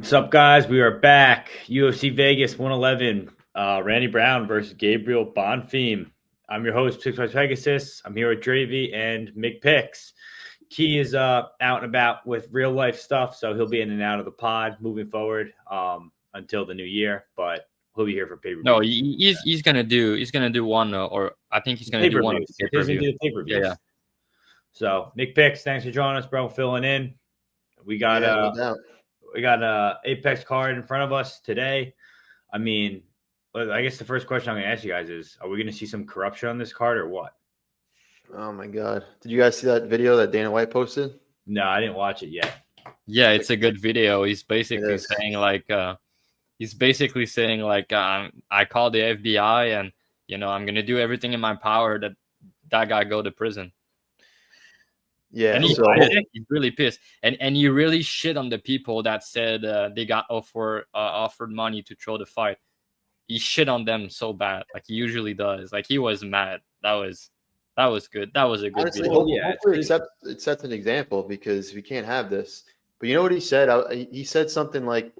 What's up, guys? We are back. UFC Vegas 111. Randy Brown versus Gabriel Bonfim. I'm your host, Picks by Pegasus. I'm here with Dravey and McPicks. Key is out and about with real life stuff, so he'll be in and out of the pod moving forward until the new year. But he'll be here for pay-per-view. No, he's gonna do one, or I think he's gonna do one of the pay-per-views. He's gonna do pay-per-views. Yeah. So McPicks, thanks for joining us, bro. Filling in. We got no doubt. We got a Apex card in front of us today. I mean, I guess the first question I'm going to ask you guys is, are we going to see some corruption on this card or what? Oh, my God. Did you guys see that video that Dana White posted? No, I didn't watch it yet. Yeah, it's a good video. He's basically saying I called the FBI and, I'm going to do everything in my power that guy go to prison. Yeah, and he's really pissed, and you really shit on the people that said they got offered money to throw the fight. He shit on them so bad, like he usually does. Like he was mad. That was good. That was a good Honestly, video. Hopefully it sets an example because we can't have this. But you know what he said? He said something like,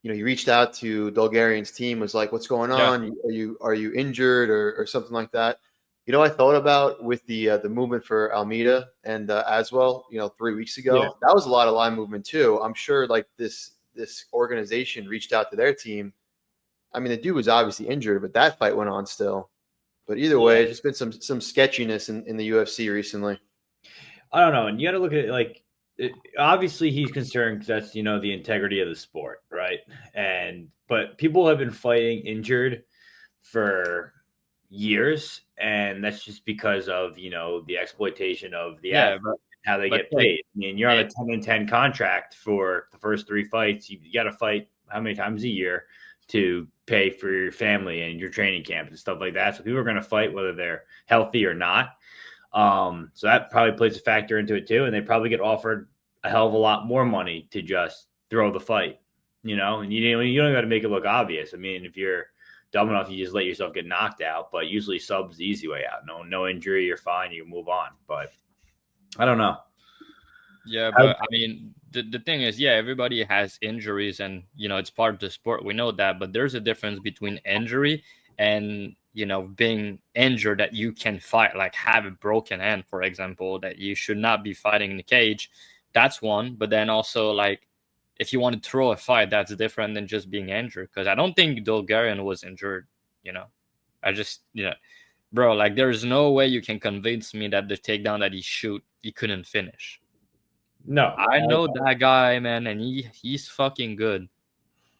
he reached out to Bulgarian's team, was like, "What's going on? Yeah. Are you injured or something like that?" You know, I thought about with the movement for Almeida and Aswell, 3 weeks ago. Yeah. That was a lot of line movement too. I'm sure like this organization reached out to their team. I mean, the dude was obviously injured, but that fight went on still. But either way, it's just been some sketchiness in the UFC recently. I don't know, and you got to look at it like obviously he's concerned because that's the integrity of the sport, right? But people have been fighting injured for years, and that's just because of the exploitation of the how they get paid. I mean, you're on a 10-10 contract for the first 3 fights. You got to fight how many times a year to pay for your family and your training camp and stuff like that. So people are going to fight whether they're healthy or not. So that probably plays a factor into it too, and they probably get offered a hell of a lot more money to just throw the fight, and you don't got to make it look obvious. I mean, if you're dumb enough, you just let yourself get knocked out, but usually sub's the easy way out. No injury, you're fine, you can move on. But I don't know. Yeah, but I mean, the thing is, everybody has injuries, and it's part of the sport. We know that, but there's a difference between injury and being injured that you can fight, like have a broken hand, for example, that you should not be fighting in the cage. That's one. But then also, like, if you want to throw a fight, that's different than just being injured. Because I don't think Bulgarian was injured. I just, bro, like there's no way you can convince me that the takedown that he couldn't finish. No, I know that guy, man, and he's fucking good.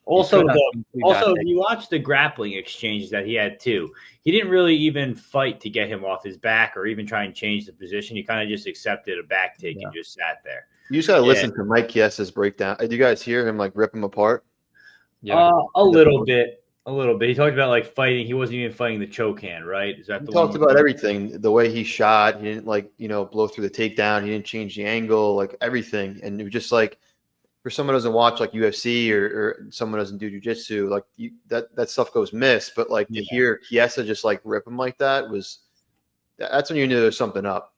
Also, if you watch the grappling exchanges that he had too, he didn't really even fight to get him off his back or even try and change the position. He kind of just accepted a back take and just sat there. You just gotta listen to Mike Chiesa's breakdown. Did you guys hear him like rip him apart? Yeah, a little bit. He talked about like fighting. He wasn't even fighting the choke hand, right? Is that he talked about everything? The way he shot, he didn't blow through the takedown. He didn't change the angle, like everything. And it was just like, for someone who doesn't watch like UFC or someone who doesn't do jiu-jitsu, like that stuff goes miss. But like to hear Chiesa just like rip him like that that's when you knew there was something up.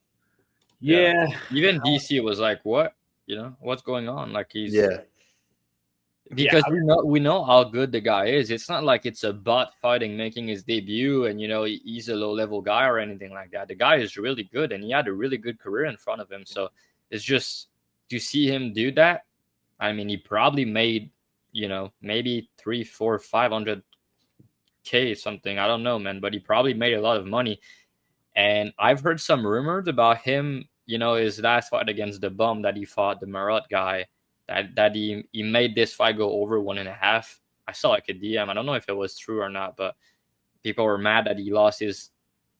Yeah. Even DC was like, what? What's going on? Like he's because we know how good the guy is. It's not like it's a butt fighting making his debut and he's a low level guy or anything like that. The guy is really good and he had a really good career in front of him. So it's just to see him do that. I mean, he probably made, maybe 300, 400, 500K something. I don't know, man, but he probably made a lot of money. And I've heard some rumors about him, his last fight against the bum that he fought, the Marat guy, that he made this fight go over 1.5. I saw like a DM. I don't know if it was true or not, but people were mad that he lost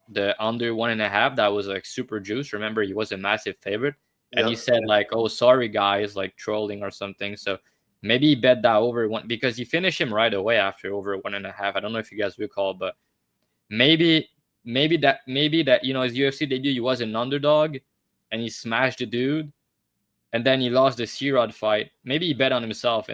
the under 1.5. That was like super juice. Remember, he was a massive favorite. And he said like, "Oh, sorry guys," like trolling or something. So maybe he bet that over one because he finished him right away after over 1.5. I don't know if you guys recall, but maybe that his UFC debut, he was an underdog and he smashed the dude, and then he lost the C-Rod fight. Maybe he bet on himself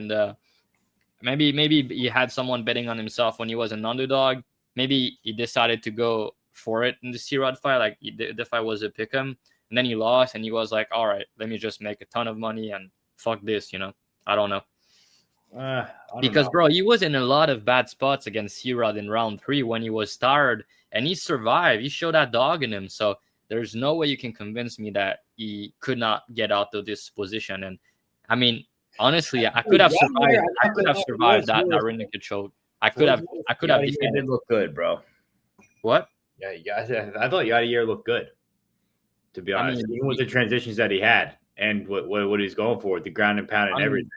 maybe he had someone betting on himself when he was an underdog. Maybe he decided to go for it in the C-Rod fight, like the fight was a pick'em. And then he lost, and he was like, all right, let me just make a ton of money and fuck this, I don't know. Because, bro, he was in a lot of bad spots against C-Rod in round 3 when he was tired, and he survived. He showed that dog in him. So there's no way you can convince me that he could not get out of this position. And I mean, honestly, I could have survived. I could have survived that rear naked choke. I could have defended. Did look good, bro. What? Yeah, I thought Yadier looked good. To be honest, even with the transitions that he had and what he's going for, the ground and pound and everything.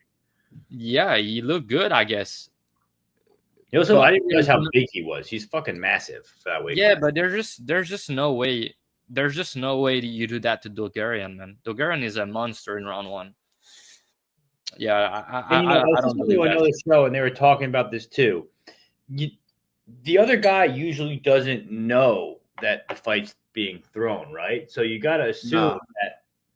Yeah, he looked good, I guess. Also, I didn't realize how big he was. He's fucking massive for that weight. Yeah, but there's just no way. There's just no way that you do that to Bulgarian, man. Bulgarian is a monster in round 1. Yeah, I don't believe that. Another show, and they were talking about this too. The other guy usually doesn't know that the fight's being thrown, right? So you got to assume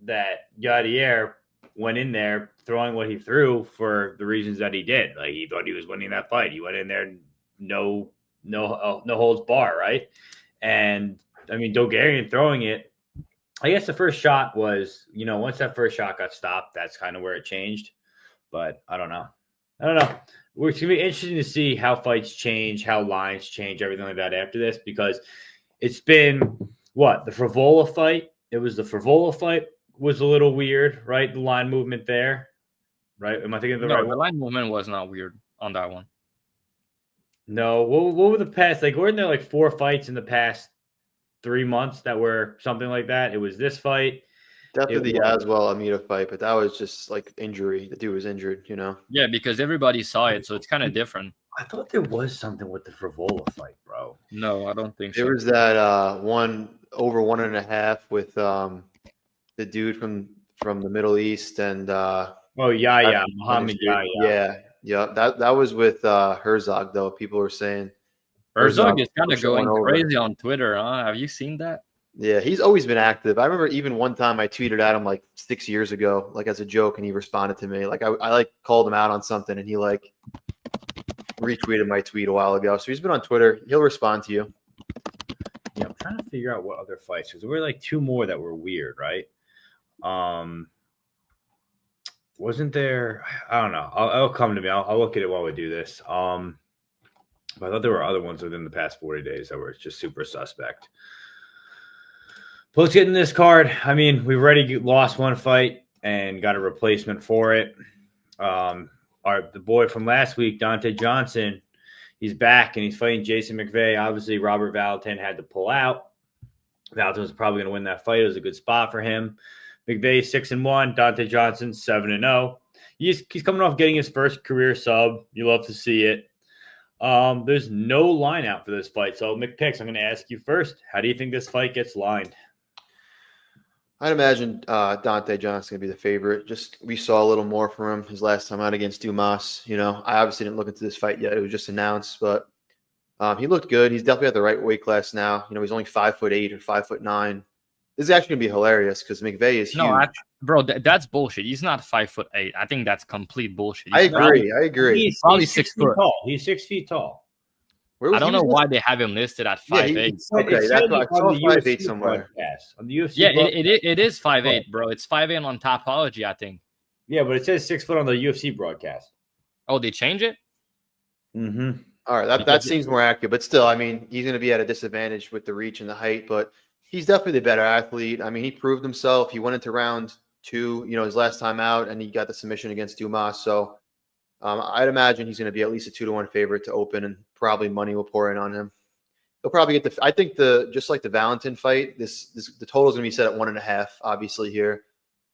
that Yadier went in there throwing what he threw for the reasons that he did. Like, he thought he was winning that fight. He went in there no holds bar, right? And I mean, Bulgarian throwing it, I guess the first shot was, once that first shot got stopped, that's kind of where it changed. But I don't know. It's going to be interesting to see how fights change, how lines change, everything like that after this, because it's been the Frivola fight. It was the Frivola fight was a little weird, right? The line movement there, right? Am I thinking of the right one? The line movement was not weird on that one. No. What were the past? Like, weren't there like 4 fights in the past 3 months that were something like that? It was this fight. Definitely the Aswell Amita fight, but that was just like injury. The dude was injured, Yeah, because everybody saw it, so it's kind of different. I thought there was something with the Frivola fight, bro. No, I don't think so. There was that one over 1.5 with the dude from the Middle East and Mohammed Yahya. Yeah. That was with Herzog, though. People were saying Herzog is kind of going crazy on Twitter, huh? Have you seen that? Yeah, he's always been active. I remember even one time I tweeted at him like 6 years ago, like as a joke, and he responded to me. Like I like called him out on something, and he like retweeted my tweet a while ago. So he's been on Twitter. He'll respond to you. Yeah, I'm trying to figure out what other fights, because there were like 2 more that were weird, right? Wasn't there? I don't know. I'll come to me. I'll look at it while we do this. But I thought there were other ones within the past 40 days that were just super suspect. But let's get in this card. I mean, we've already lost one fight and got a replacement for it. The boy from last week, Donte Johnson, he's back and he's fighting Jason Mcvey. Obviously, Robert Valentin had to pull out. Valentin was probably going to win that fight. It was a good spot for him. McVey 6-1, Donte Johnson 7-0. He's coming off getting his first career sub. You love to see it. There's no line out for this fight. So, McPix, I'm going to ask you first. How do you think this fight gets lined? I'd imagine Donte Johnson's going to be the favorite. Just we saw a little more from him his last time out against Dumas. I obviously didn't look into this fight yet. It was just announced, but he looked good. He's definitely at the right weight class now. He's only 5'8" or 5'9". This is actually going to be hilarious because McVey is huge. No, bro, that's bullshit. He's not 5'8". I think that's complete bullshit. I agree. He's probably 6 feet tall. He's 6 feet tall. I don't know why they have him listed at 5'8". Okay, that's why I saw 5'8" somewhere. On the UFC yeah, it is 5'8", bro. It's 5'8" on Topology, I think. Yeah, but it says 6 foot on the UFC broadcast. Oh, they change it? Mm-hmm. All right, that seems more accurate. But still, I mean, he's going to be at a disadvantage with the reach and the height, but he's definitely the better athlete. I mean, he proved himself. He went into round 2, his last time out, and he got the submission against Dumas. So I'd imagine he's going to be at least a 2-1 favorite to open, and probably money will pour in on him. He'll probably get I think just like the Valentin fight, the total is going to be set at 1.5. Obviously, here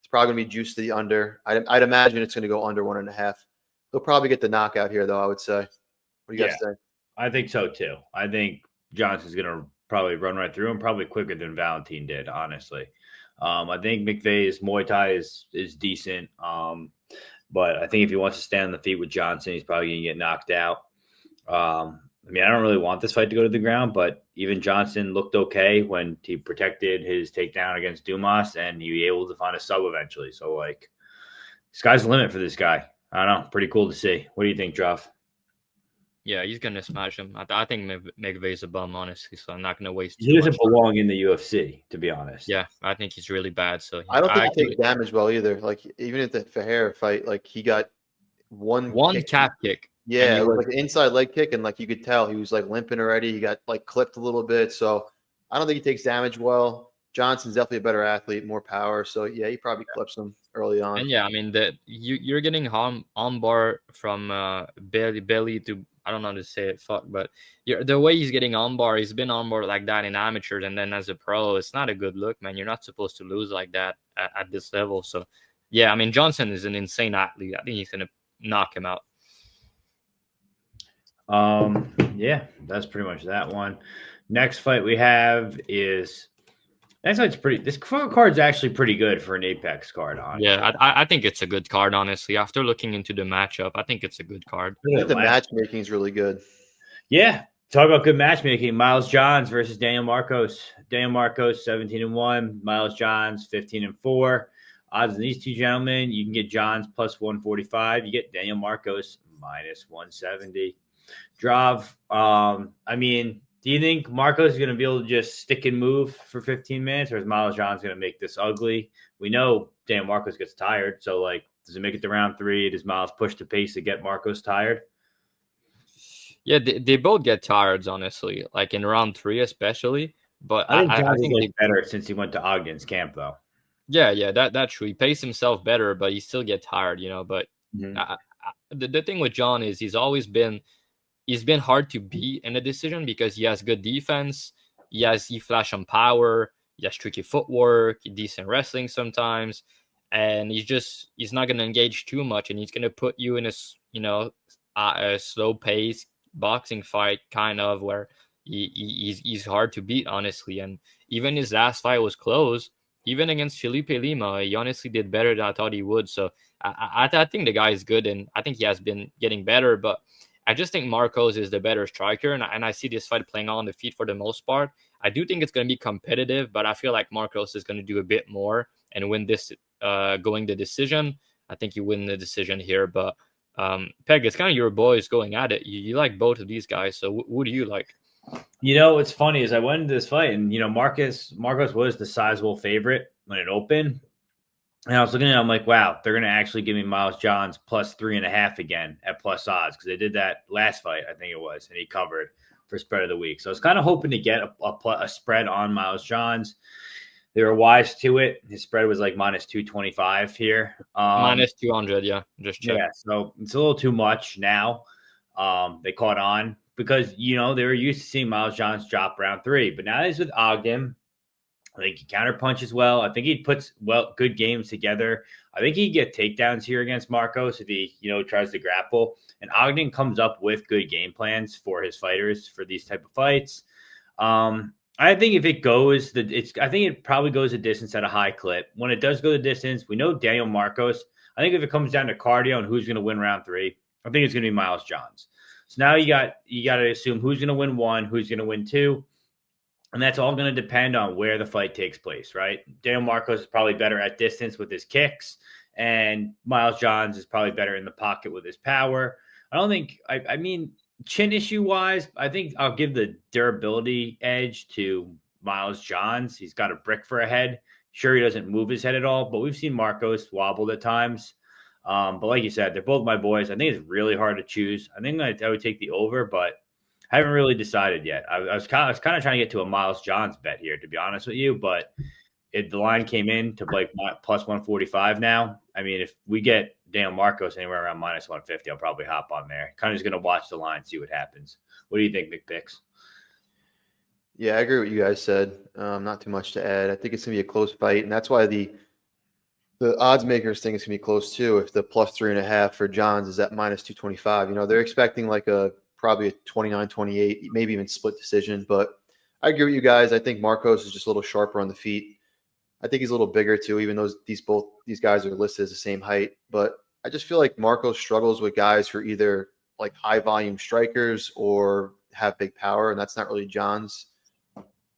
it's probably going to be juiced to the under. I'd imagine it's going to go under 1.5. He'll probably get the knockout here, though. I would say. What do you guys think? I think so too. I think Johnson's going to probably run right through him, probably quicker than Valentin did. Honestly, I think McVey's Muay Thai is decent. But I think if he wants to stand on the feet with Johnson, he's probably going to get knocked out. I mean, I don't really want this fight to go to the ground, but even Johnson looked okay when he protected his takedown against Dumas, and he was able to find a sub eventually. So, like, sky's the limit for this guy. I don't know. Pretty cool to see. What do you think, Joff? Yeah, he's going to smash him. I think McVey's a bum, honestly, so I'm not going to waste He doesn't belong in the UFC, to be honest. Yeah, I think he's really bad. So I don't think he takes damage well either. Like, even at the Ferreira fight, like, he got one calf kick. Yeah, it was like an inside leg kick, and like you could tell he was like limping already. He got like clipped a little bit, so I don't think he takes damage well. Johnson's definitely a better athlete, more power, so yeah, he probably clips him early on. And yeah, I mean that you're getting on bar from belly to, I don't know how to say it, but the way he's getting on bar, he's been on bar like that in amateurs, and then as a pro, it's not a good look, man. You're not supposed to lose like that at this level. So yeah, I mean Johnson is an insane athlete. I think he's gonna knock him out. Yeah, that's pretty much that one. Next fight we have is this card's actually pretty good for an Apex card, honestly. Yeah, I think it's a good card, honestly. After looking into the matchup, I think it's a good card. I think the matchmaking is really good. Yeah, talk about good matchmaking. Miles Johns versus Daniel Marcos. Daniel Marcos 17-1, Miles Johns 15-4. Odds on these two gentlemen, you can get Johns plus 145. You get Daniel Marcos minus 170. Drav, I mean, do you think Marcos is going to be able to just stick and move for 15 minutes, or is Miles Johns going to make this ugly? We know Daniel Marcos gets tired, so like, does it make it to round 3? Does Miles push the pace to get Marcos tired? Yeah, they both get tired, honestly, like in round 3 especially. But I think Johnson gets better since he went to Ogden's camp, though. Yeah, that's true. He paced himself better, but he still gets tired, But the thing with John is he's been hard to beat in a decision because he has good defense, he flash on power, he has tricky footwork, decent wrestling sometimes, and he's not going to engage too much, and he's going to put you in a slow pace boxing fight kind of where he's hard to beat, honestly. And even his last fight was close. Even against Felipe Lima, he honestly did better than I thought he would. So I think the guy is good, and I think he has been getting better, but I just think Marcos is the better striker, and I see this fight playing on the feet for the most part. I do think it's going to be competitive, but I feel like Marcos is going to do a bit more and win this going the decision. I think you win the decision here, but Peg, it's kind of your boys going at it. You like both of these guys, so who do you like? What's funny is I went into this fight, and Marcos was the sizable favorite when it opened. And I was looking at it, I'm like, wow, they're going to actually give me Miles Johns plus 3.5 again at plus odds, because they did that last fight, I think it was, and he covered for spread of the week. So I was kind of hoping to get a spread on Miles Johns. They were wise to it. His spread was like minus 225 here. Minus 200, yeah. Just check. Yeah, so it's a little too much now. They caught on because, they were used to seeing Miles Johns drop round 3. But now he's with Ogden. I think he counter punches well. I think he puts good games together. I think he'd get takedowns here against Marcos if he, tries to grapple. And Ogden comes up with good game plans for his fighters for these type of fights. I think if it goes, I think it probably goes a distance at a high clip. When it does go the distance, we know Daniel Marcos. I think if it comes down to cardio and who's going to win round 3, I think it's going to be Miles Johns. So now you got to assume who's going to win 1, who's going to win 2. And that's all going to depend on where the fight takes place, right? Daniel Marcos is probably better at distance with his kicks, and Miles Johns is probably better in the pocket with his power. I don't think, I mean, chin issue-wise, I think I'll give the durability edge to Miles Johns. He's got a brick for a head. Sure, he doesn't move his head at all, but we've seen Marcos wobbled at times. But like you said, they're both my boys. I think it's really hard to choose. I think I would take the over, but I haven't really decided yet. I was kind of trying to get to a Miles Johns bet here, to be honest with you, but the line came in to like plus 145 now. I mean, if we get Daniel Marcos anywhere around minus 150, I'll probably hop on there. Kind of just going to watch the line, see what happens. What do you think, McPix? Yeah, I agree with what you guys said. Not too much to add. I think it's going to be a close fight, and that's why the odds makers think it's going to be close too. If the plus 3.5 for Johns is at minus 225, they're expecting like probably a 29-28, maybe even split decision. But I agree with you guys. I think Marcos is just a little sharper on the feet. I think he's a little bigger too, even though these guys are listed as the same height. But I just feel like Marcos struggles with guys who are either like high volume strikers or have big power, and that's not really Johns.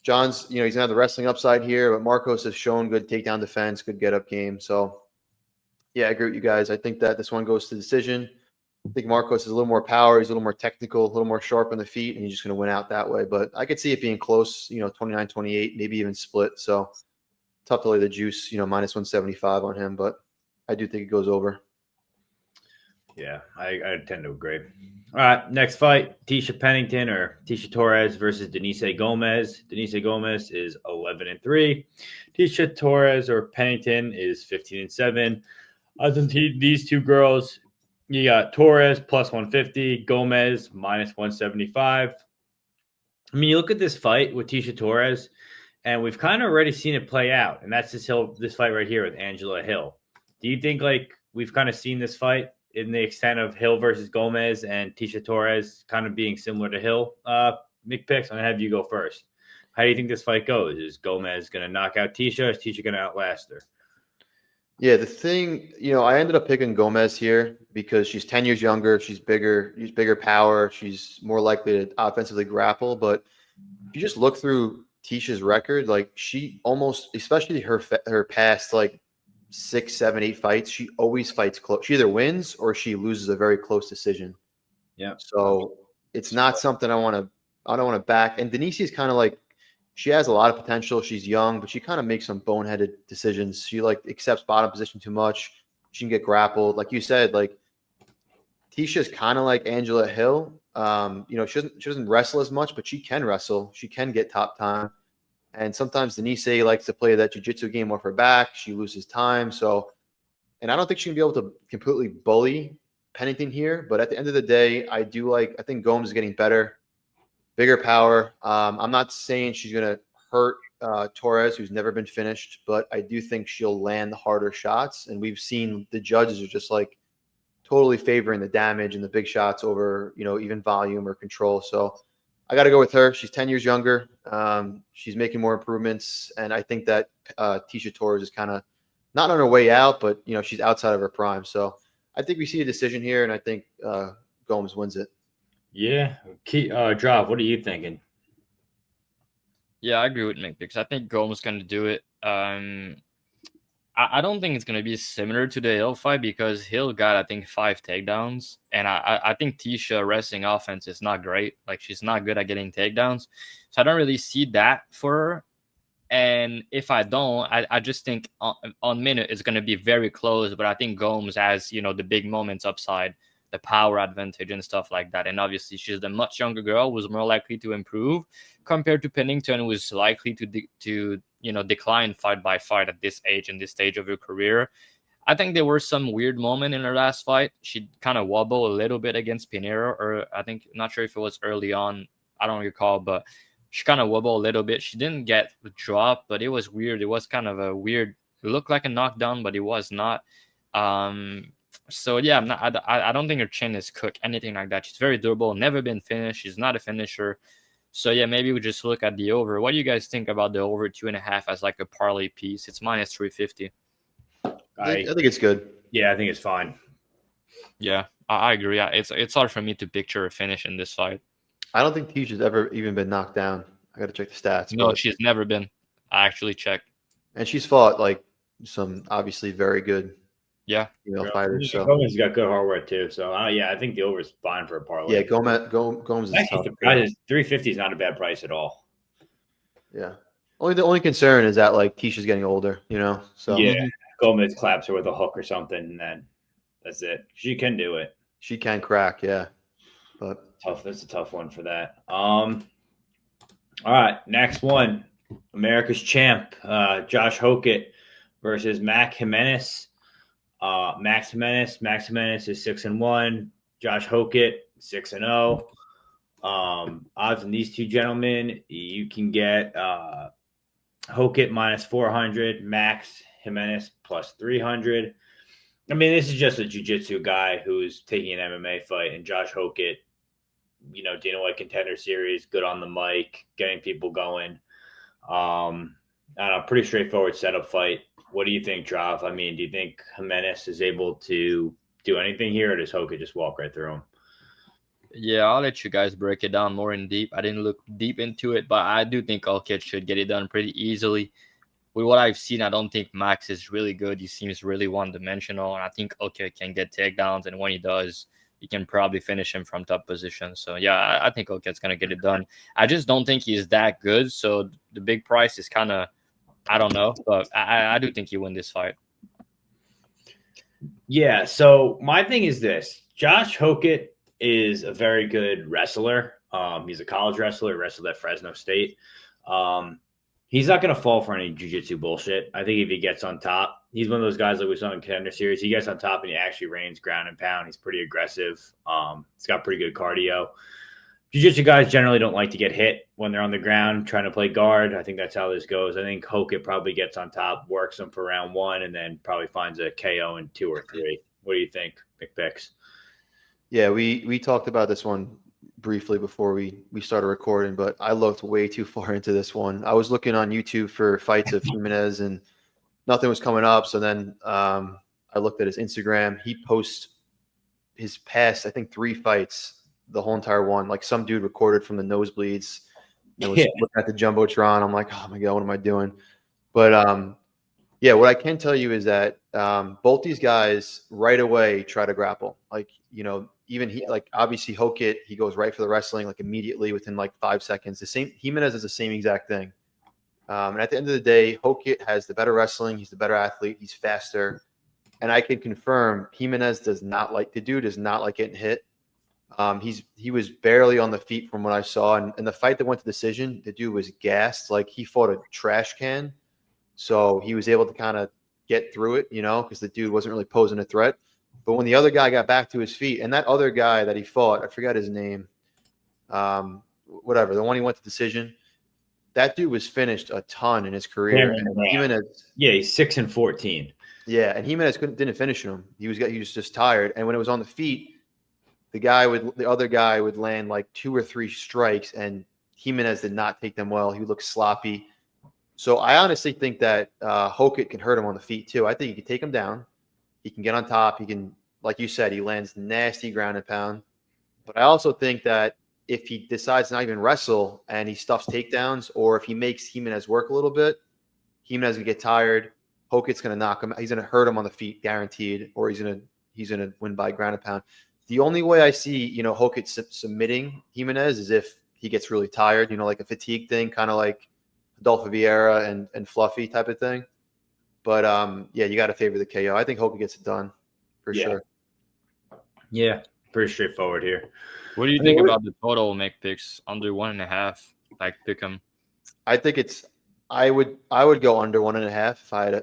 Johns, he's gonna have the wrestling upside here, but Marcos has shown good takedown defense, good get up game. So yeah, I agree with you guys. I think that this one goes to decision. I think Marcos has a little more power. He's a little more technical, a little more sharp on the feet, and he's just going to win out that way. But I could see it being close, 29-28, maybe even split. So tough to lay the juice, minus 175 on him, but I do think it goes over. Yeah, I tend to agree. All right, next fight: Tecia Pennington or Tecia Torres versus Denise Gomes. Denise Gomes is 11-3. Tecia Torres or Pennington is 15-7. Other than these two girls, you got Torres plus 150, Gomez minus 175. I mean, you look at this fight with Tecia Torres, and we've kind of already seen it play out, and that's this fight right here with Angela Hill. Do you think like we've kind of seen this fight in the extent of Hill versus Gomez and Tecia Torres kind of being similar to Hill? McPix, I'm gonna have you go first. How do you think this fight goes? Is Gomez gonna knock out Tecia? Or is Tecia gonna outlast her? Yeah, the thing, I ended up picking Gomez here because she's 10 years younger. She's bigger power. She's more likely to offensively grapple. But if you just look through Ticia's record, like she almost, especially her past like 6, 7, 8 fights, she always fights close. She either wins or she loses a very close decision. Yeah. So it's not something I don't want to back. And Denise is kind of like, she has a lot of potential. She's young, but she kind of makes some boneheaded decisions. She like accepts bottom position too much. She can get grappled. Like you said, like Ticia's kind of like Angela Hill. She doesn't wrestle as much, but she can wrestle. She can get top time. And sometimes Denise likes to play that jiu-jitsu game off her back. She loses time. And I don't think she can be able to completely bully Pennington here. But at the end of the day, I think Gomes is getting better. Bigger power. I'm not saying she's going to hurt Torres, who's never been finished, but I do think she'll land the harder shots. And we've seen the judges are just like totally favoring the damage and the big shots over, even volume or control. So I got to go with her. She's 10 years younger. She's making more improvements. And I think that Tecia Torres is kind of not on her way out, but, she's outside of her prime. So I think we see a decision here, and I think Gomes wins it. Yeah. Drop, what are you thinking? Yeah, I agree with Mick because I think Gomes is going to do it. I don't think it's going to be similar to the Hill fight because Hill got, I think, 5 takedowns. And I think Tecia wrestling offense is not great. Like, she's not good at getting takedowns. So I don't really see that for her. And if I don't, I just think on minute it's going to be very close. But I think Gomes has, the big moments upside, the power advantage and stuff like that. And obviously she's the much younger girl who's more likely to improve compared to Pennington, who is likely to decline fight by fight at this age and this stage of her career. I think there were some weird moments in her last fight. She kind of wobbled a little bit against Pinheiro, or I think, not sure if it was early on. I don't recall, but she kind of wobbled a little bit. She didn't get the drop, but it was weird. It was kind of a weird, it looked like a knockdown, but it was not. So yeah, I don't think her chin is cooked, anything like that. She's very durable, never been finished. She's not a finisher. So yeah, maybe we just look at the over. What do you guys think about the over 2.5 as like a parlay piece? It's minus 350. I think it's good. Yeah, I think it's fine. Yeah, I agree. It's hard for me to picture a finish in this fight. I don't think Ticia's ever even been knocked down. I got to check the stats. No, she's never been. I actually checked. And she's fought like some obviously very good fighters. So Gomes got good hardware too. So I think the over is fine for a parlay. Yeah, Gomes is tough. 350 is not a bad price at all. Yeah. The only concern is that like Ticia's getting older, So yeah, Gomez claps her with a hook or something, and then that's it. She can do it. She can crack, yeah. But tough. That's a tough one for that. All right, next one. America's champ, Josh Hokett versus Mac Jimenez. Max Jimenez is 6-1. Josh Hokett 6-0. Odds on these two gentlemen, you can get Hokett minus 400, Max Jimenez plus 300. I mean, this is just a jiu-jitsu guy who's taking an MMA fight, and Josh Hokett, Dana White Contender Series, good on the mic, getting people going. I don't know, pretty straightforward setup fight. What do you think, Drav? I mean, do you think Jimenez is able to do anything here, or does Hokett just walk right through him? Yeah, I'll let you guys break it down more in deep. I didn't look deep into it, but I do think Hokett should get it done pretty easily. With what I've seen, I don't think Max is really good. He seems really one-dimensional, and I think Hokett can get takedowns, and when he does, he can probably finish him from top position. So, yeah, I think Hokett's going to get it done. I just don't think he's that good, so the big price is kind of, I don't know, but I do think he win this fight. Yeah, so my thing is this. Josh Hokett is a very good wrestler. He's a college wrestler, wrestled at Fresno State. He's not going to fall for any jiu-jitsu bullshit. I think if he gets on top, he's one of those guys like we saw in Contender Series. He gets on top and he actually reigns ground and pound. He's pretty aggressive. He's got pretty good cardio. Jiu-jitsu guys generally don't like to get hit when they're on the ground trying to play guard. I think that's how this goes. I think Hokett probably gets on top, works him for round 1, and then probably finds a KO in 2 or 3. What do you think, McPicks? Yeah, we talked about this one briefly before we started recording, but I looked way too far into this one. I was looking on YouTube for fights of Jimenez and nothing was coming up. So then I looked at his Instagram. He posts his past, I think, 3 fights, the whole entire one. Like some dude recorded from the nosebleeds and was looking at the Jumbotron. I'm like, oh my God, what am I doing? But yeah, what I can tell you is that both these guys right away try to grapple. Like, you know, even he, like obviously Hokett, he goes right for the wrestling like immediately within like 5 seconds. The same Jimenez is the same exact thing. And at the end of the day, Hokett has the better wrestling. He's the better athlete. He's faster. And I can confirm Jimenez does not like getting hit. He was barely on the feet from what I saw. And the fight that went to decision, the dude was gassed. Like he fought a trash can. So he was able to kind of get through it, you know, because the dude wasn't really posing a threat. But when the other guy got back to his feet, and that other guy that he fought, I forgot his name, whatever, the one he went to decision, that dude was finished a ton in his career. He's 6-14. Yeah, and Jimenez didn't finish him. He was just tired. And when it was on the feet, the other guy would land like 2 or 3 strikes, and Jimenez did not take them well. He looked sloppy. So I honestly think that Hokett can hurt him on the feet too. I think he can take him down. He can get on top. He can, like you said, he lands nasty ground and pound. But I also think that if he decides not even wrestle and he stuffs takedowns, or if he makes Jimenez work a little bit, Jimenez will get tired. Hokett's going to knock him. He's going to hurt him on the feet, guaranteed, or he's going to win by ground and pound. The only way I see, you know, Hokett submitting Jimenez is if he gets really tired, you know, like a fatigue thing, kind of like Adolfo Vieira and Fluffy type of thing. But yeah, you got to favor the KO. I think Hokett gets it done for sure. Yeah, pretty straightforward here. What do you think about the total make picks under 1.5? Like pick them. I think it's. I would go under 1.5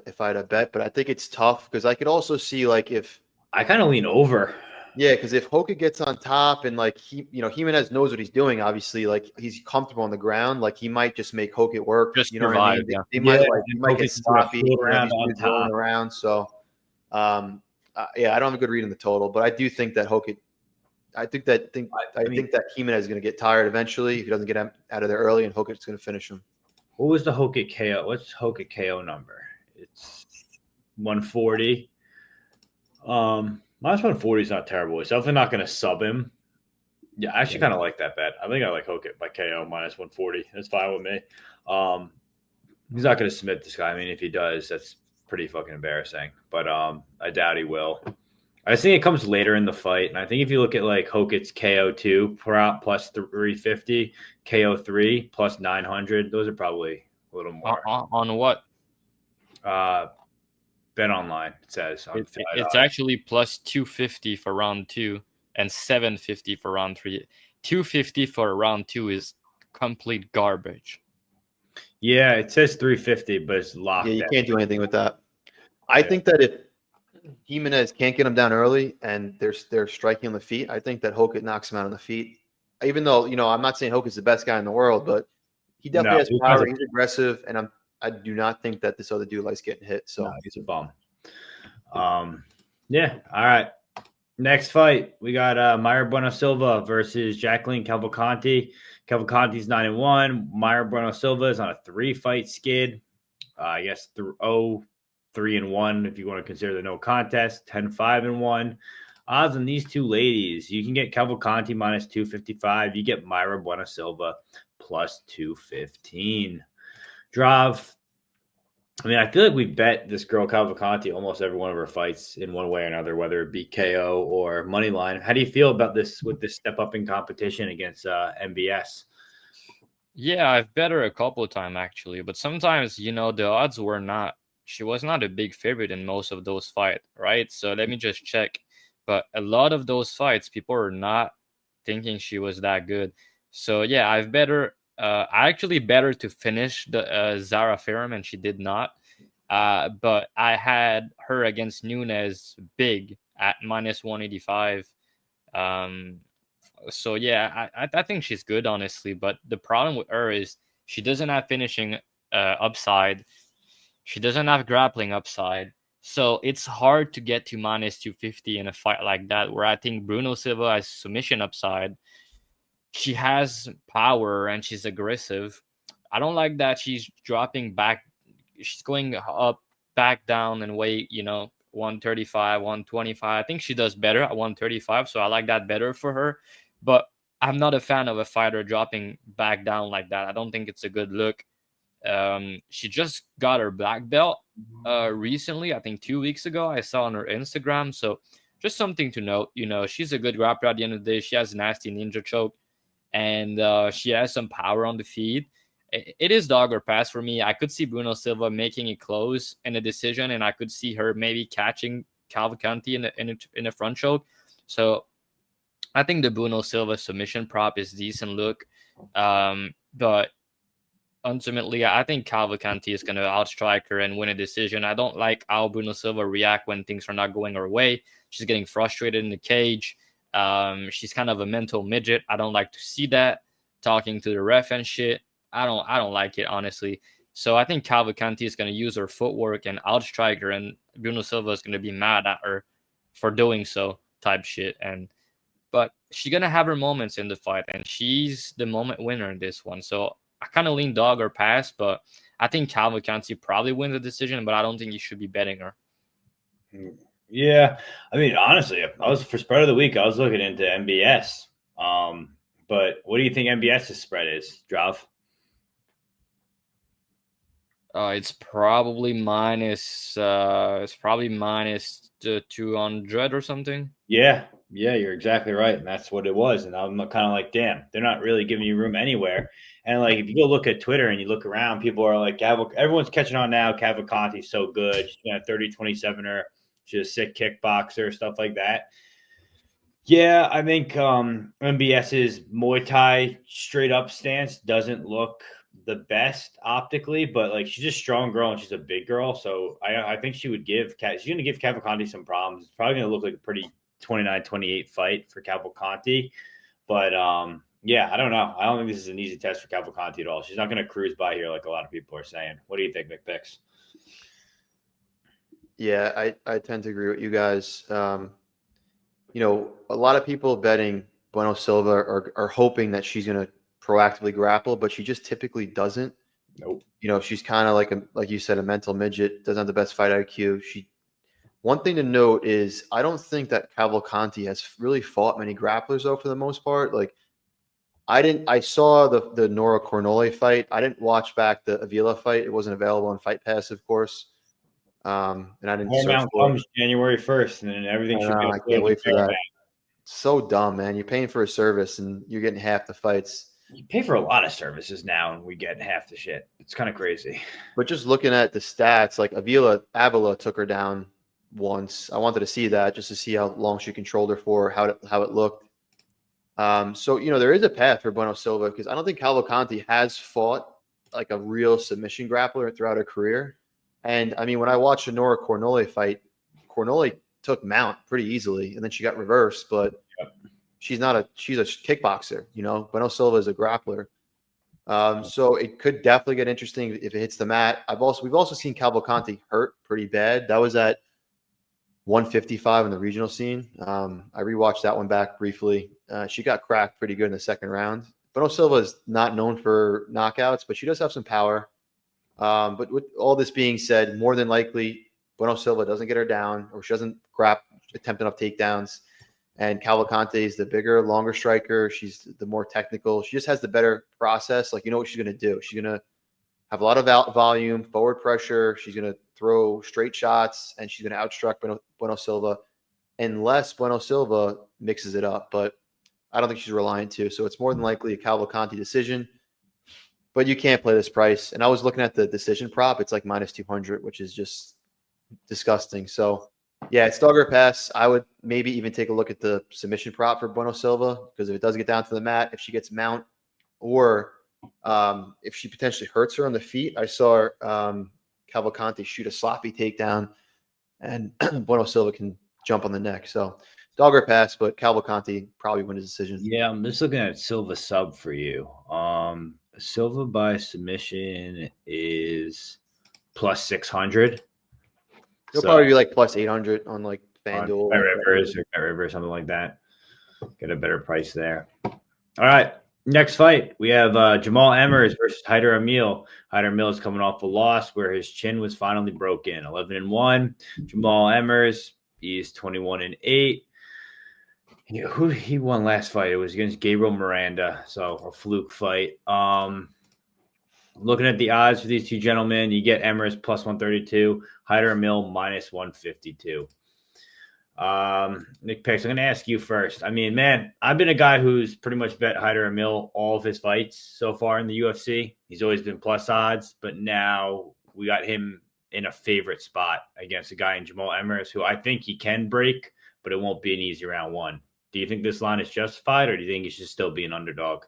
if I had a bet, but I think it's tough because I could also see like if I kind of lean over. Yeah, because if Hokett gets on top and like Jimenez knows what he's doing, obviously like he's comfortable on the ground, like he might just make Hokett work. Just you know survive, what I mean? yeah. He might get sloppy around. So yeah, I don't have a good read on the total, but I do think that Hokett. I think that Jimenez is going to get tired eventually if he doesn't get out of there early, and Hokett's going to finish him. What was the Hokett KO? What's Hokett KO number? It's 140. Minus 140 is not terrible. It's definitely not going to sub him. Yeah, I actually kind of like that bet. I think I like Hokett by KO minus 140. That's fine with me. He's not going to submit this guy. I mean, if he does, that's pretty fucking embarrassing. But I doubt he will. I just think it comes later in the fight. And I think if you look at like Hokett's KO2 plus 350, KO3 plus 900, those are probably a little more. On what? Bet online, it says. It's actually plus 250 for round 2 and 750 for round 3. 250 for round 2 is complete garbage. Yeah, it says 350, but it's locked. Yeah, you can't do anything with that. I think that if Jimenez can't get him down early and they're striking on the feet, I think that Hokett knocks him out on the feet. Even though, I'm not saying Hokett's the best guy in the world, but he definitely has power. He's aggressive, and I do not think that this other dude likes getting hit. So no, he's a bum. Yeah. All right. Next fight, we got Buena Silva versus Jacqueline Cavalcanti. Cavalcanti's 9-1. Buena Silva is on a 3-fight skid. I guess 3-1 if you want to consider the no contest. 10-5-1. Odds on these two ladies, you can get Cavalcanti minus 255. You get Buena Silva plus 215. Drav, I mean, I feel like we bet this girl Cavalcanti almost every one of her fights in one way or another, whether it be KO or money line. How do you feel about this with this step up in competition against MBS? Yeah, I've bet her a couple of times actually, but sometimes the odds were not. She was not a big favorite in most of those fights, right? So let me just check. but a lot of those fights, people are not thinking she was that good. So yeah, I actually better to finish the Zara Ferrum, and she did not. But I had her against Nunes big at minus 185. So yeah, I think she's good, honestly. But the problem with her is she doesn't have finishing upside. She doesn't have grappling upside. So it's hard to get to minus 250 in a fight like that, where I think Bruno Silva has submission upside. She has power and she's aggressive. I don't like that she's dropping back. She's going up, back down and weight, 135, 125. I think she does better at 135, so I like that better for her. But I'm not a fan of a fighter dropping back down like that. I don't think it's a good look. She just got her black belt recently, I think 2 weeks ago. I saw on her Instagram. So just something to note. She's a good grappler at the end of the day. She has a nasty ninja choke, and she has some power on the feet. It is dog or pass for me. I could see Bruno Silva making it close in a decision, and I could see her maybe catching Cavalcanti in a front choke. So I think the Bruno Silva submission prop is decent look. But ultimately, I think Cavalcanti is going to outstrike her and win a decision. I don't like how Bruno Silva react when things are not going her way. She's getting frustrated in the cage. She's kind of a mental midget. I don't like to see that. Talking to the ref and shit. I don't like it, honestly. So I think Cavalcanti is going to use her footwork and outstrike her, and Bruno Silva is going to be mad at her for doing so, type shit. But she's going to have her moments in the fight, and she's the moment winner in this one. So I kind of lean dog or pass, but I think Cavalcanti probably wins the decision, but I don't think you should be betting her. Yeah. I mean, honestly, for spread of the week, I was looking into MBS. But what do you think MBS's spread is, Drav? It's probably minus 200 or something. Yeah, you're exactly right, and that's what it was. And I'm kind of like, damn, they're not really giving you room anywhere. And like, if you go look at Twitter and you look around, people are like, everyone's catching on now. Cavalcanti's so good. She's got a 30-27er. She's a sick kickboxer, stuff like that. Yeah, I think MBS's Muay Thai straight up stance doesn't look the best optically, but like she's a strong girl and she's a big girl, so I think she's going to give Cavalcanti some problems. It's probably going to look like a pretty 29-28 fight for Cavalcanti, but yeah, I don't know. I don't think this is an easy test for Cavalcanti at all. She's not going to cruise by here like a lot of people are saying. What do you think, McPix? Yeah, I tend to agree with you guys. A lot of people betting Bueno Silva are hoping that she's going to proactively grapple, but she just typically doesn't. Nope. She's kind of like you said, a mental midget, doesn't have the best fight IQ. One thing to note is I don't think that Cavalcanti has really fought many grapplers though, for the most part. Like I saw the Nora Cornole fight. I didn't watch back the Avila fight. It wasn't available on Fight Pass, of course. And I didn't search for comes January 1st, and then everything should be. I can't wait for that. So dumb, man. You're paying for a service and you're getting half the fights. You pay for a lot of services now, and we get half the shit. It's kind of crazy. But just looking at the stats, like Avila took her down once. I wanted to see that just to see how long she controlled her for, how it looked. So there is a path for Bueno Silva because I don't think Cavalcanti has fought like a real submission grappler throughout her career. And I mean, when I watched the Nora Cornole fight, Cornole took mount pretty easily, and then she got reversed. But she's a kickboxer. Bueno Silva is a grappler. So it could definitely get interesting if it hits the mat. We've also seen Cavalcanti hurt pretty bad. That was at 155 in the regional scene. I rewatched that one back briefly. She got cracked pretty good in the second round. Bueno Silva is not known for knockouts, but she does have some power. But with all this being said, more than likely, Bueno Silva doesn't get her down, or she doesn't attempt enough takedowns. And Cavalcanti is the bigger, longer striker. She's the more technical. She just has the better process. Like, what she's going to do. She's going to have a lot of volume, forward pressure. She's going to throw straight shots, and she's going to outstruck Bueno Silva unless Bueno Silva mixes it up. But I don't think she's reliant to. So it's more than likely a Cavalcanti decision. But you can't play this price. And I was looking at the decision prop. It's like minus 200, which is just disgusting. So Yeah, it's dog or pass. I would maybe even take a look at the submission prop for Bueno Silva, because if it does get down to the mat, if she gets mount, or if she potentially hurts her on the feet. I saw Cavalcanti shoot a sloppy takedown, and Bueno Silva can jump on the neck. So dog or pass, but Cavalcanti probably win his decision. Yeah, I'm just looking at Silva sub for you. Silva by submission is plus 600. He'll probably be like plus 800 on like FanDuel. Rivers or Rivers, something like that. Get a better price there. All right. Next fight, we have Jamal Emmers versus Haider Amil. Haider Amil is coming off a loss where his chin was finally broken. 11-1. Jamal Emmers, he's 21-8. Who he won last fight? It was against Gabriel Miranda, so a fluke fight. Looking at the odds for these two gentlemen, you get Emmers plus 132, Haider Amil minus 152. Nick Picks, I'm going to ask you first. I mean, man, I've been a guy who's pretty much bet Haider Amil all of his fights so far in the UFC. He's always been plus odds, but now we got him in a favorite spot against a guy in Jamal Emmers, who I think he can break, but it won't be an easy round one. Do you think this line is justified, or do you think he should still be an underdog?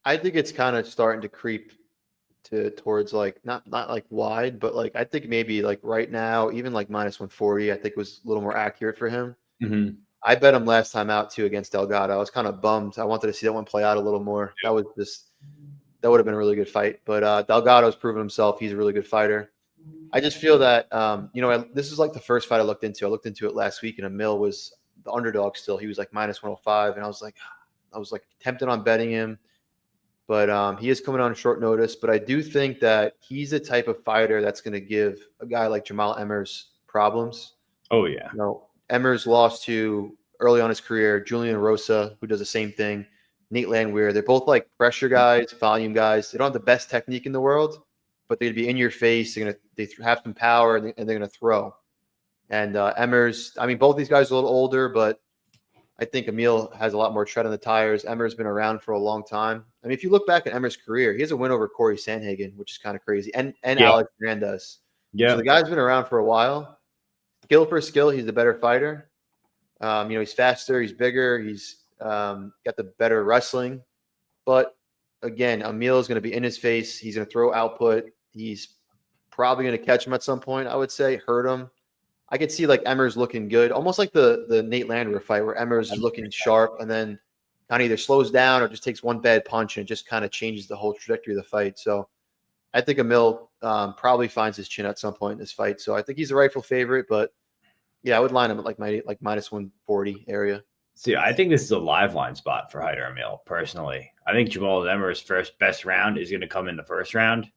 I think it's kind of starting to creep towards like not like wide, but like I think maybe like right now, even like minus 140, I think was a little more accurate for him. Mm-hmm. I bet him last time out too against Delgado. I was kind of bummed. I wanted to see that one play out a little more. That would have been a really good fight. But Delgado's proven himself. He's a really good fighter. I just feel that this is like the first fight I looked into. I looked into it last week, and Amil was the underdog still. He was like minus 105, and I was like tempted on betting him. But he is coming on short notice. But I do think that he's the type of fighter that's going to give a guy like Jamal Emmers problems. Oh, yeah. Emmers lost to, early on his career, Julian Rosa, who does the same thing, Nate Landwehr. They're both like pressure guys, volume guys. They don't have the best technique in the world, but they'd be in your face. They have some power, and they're going to throw. And Emmers, I mean, both these guys are a little older, but I think Amil has a lot more tread on the tires. Emmers been around for a long time. I mean, if you look back at Emmers' career, he has a win over Corey Sandhagen, which is kind of crazy, and Alex Hernandez. Yeah. So the guy's been around for a while. Skill for skill, he's the better fighter. He's faster, he's bigger, he's got the better wrestling. But again, Amil is going to be in his face. He's going to throw output. He's probably going to catch him at some point, I would say, hurt him. I could see like Emmers looking good, almost like the Nate Landwehr fight where Emmers is looking sharp and then kind of either slows down or just takes one bad punch and it just kind of changes the whole trajectory of the fight. So I think Amil probably finds his chin at some point in this fight. So I think he's a rightful favorite, but yeah, I would line him at like minus 140 area. See, I think this is a live line spot for Haider Amil, personally. I think Jamal Emmers' first best round is going to come in the first round.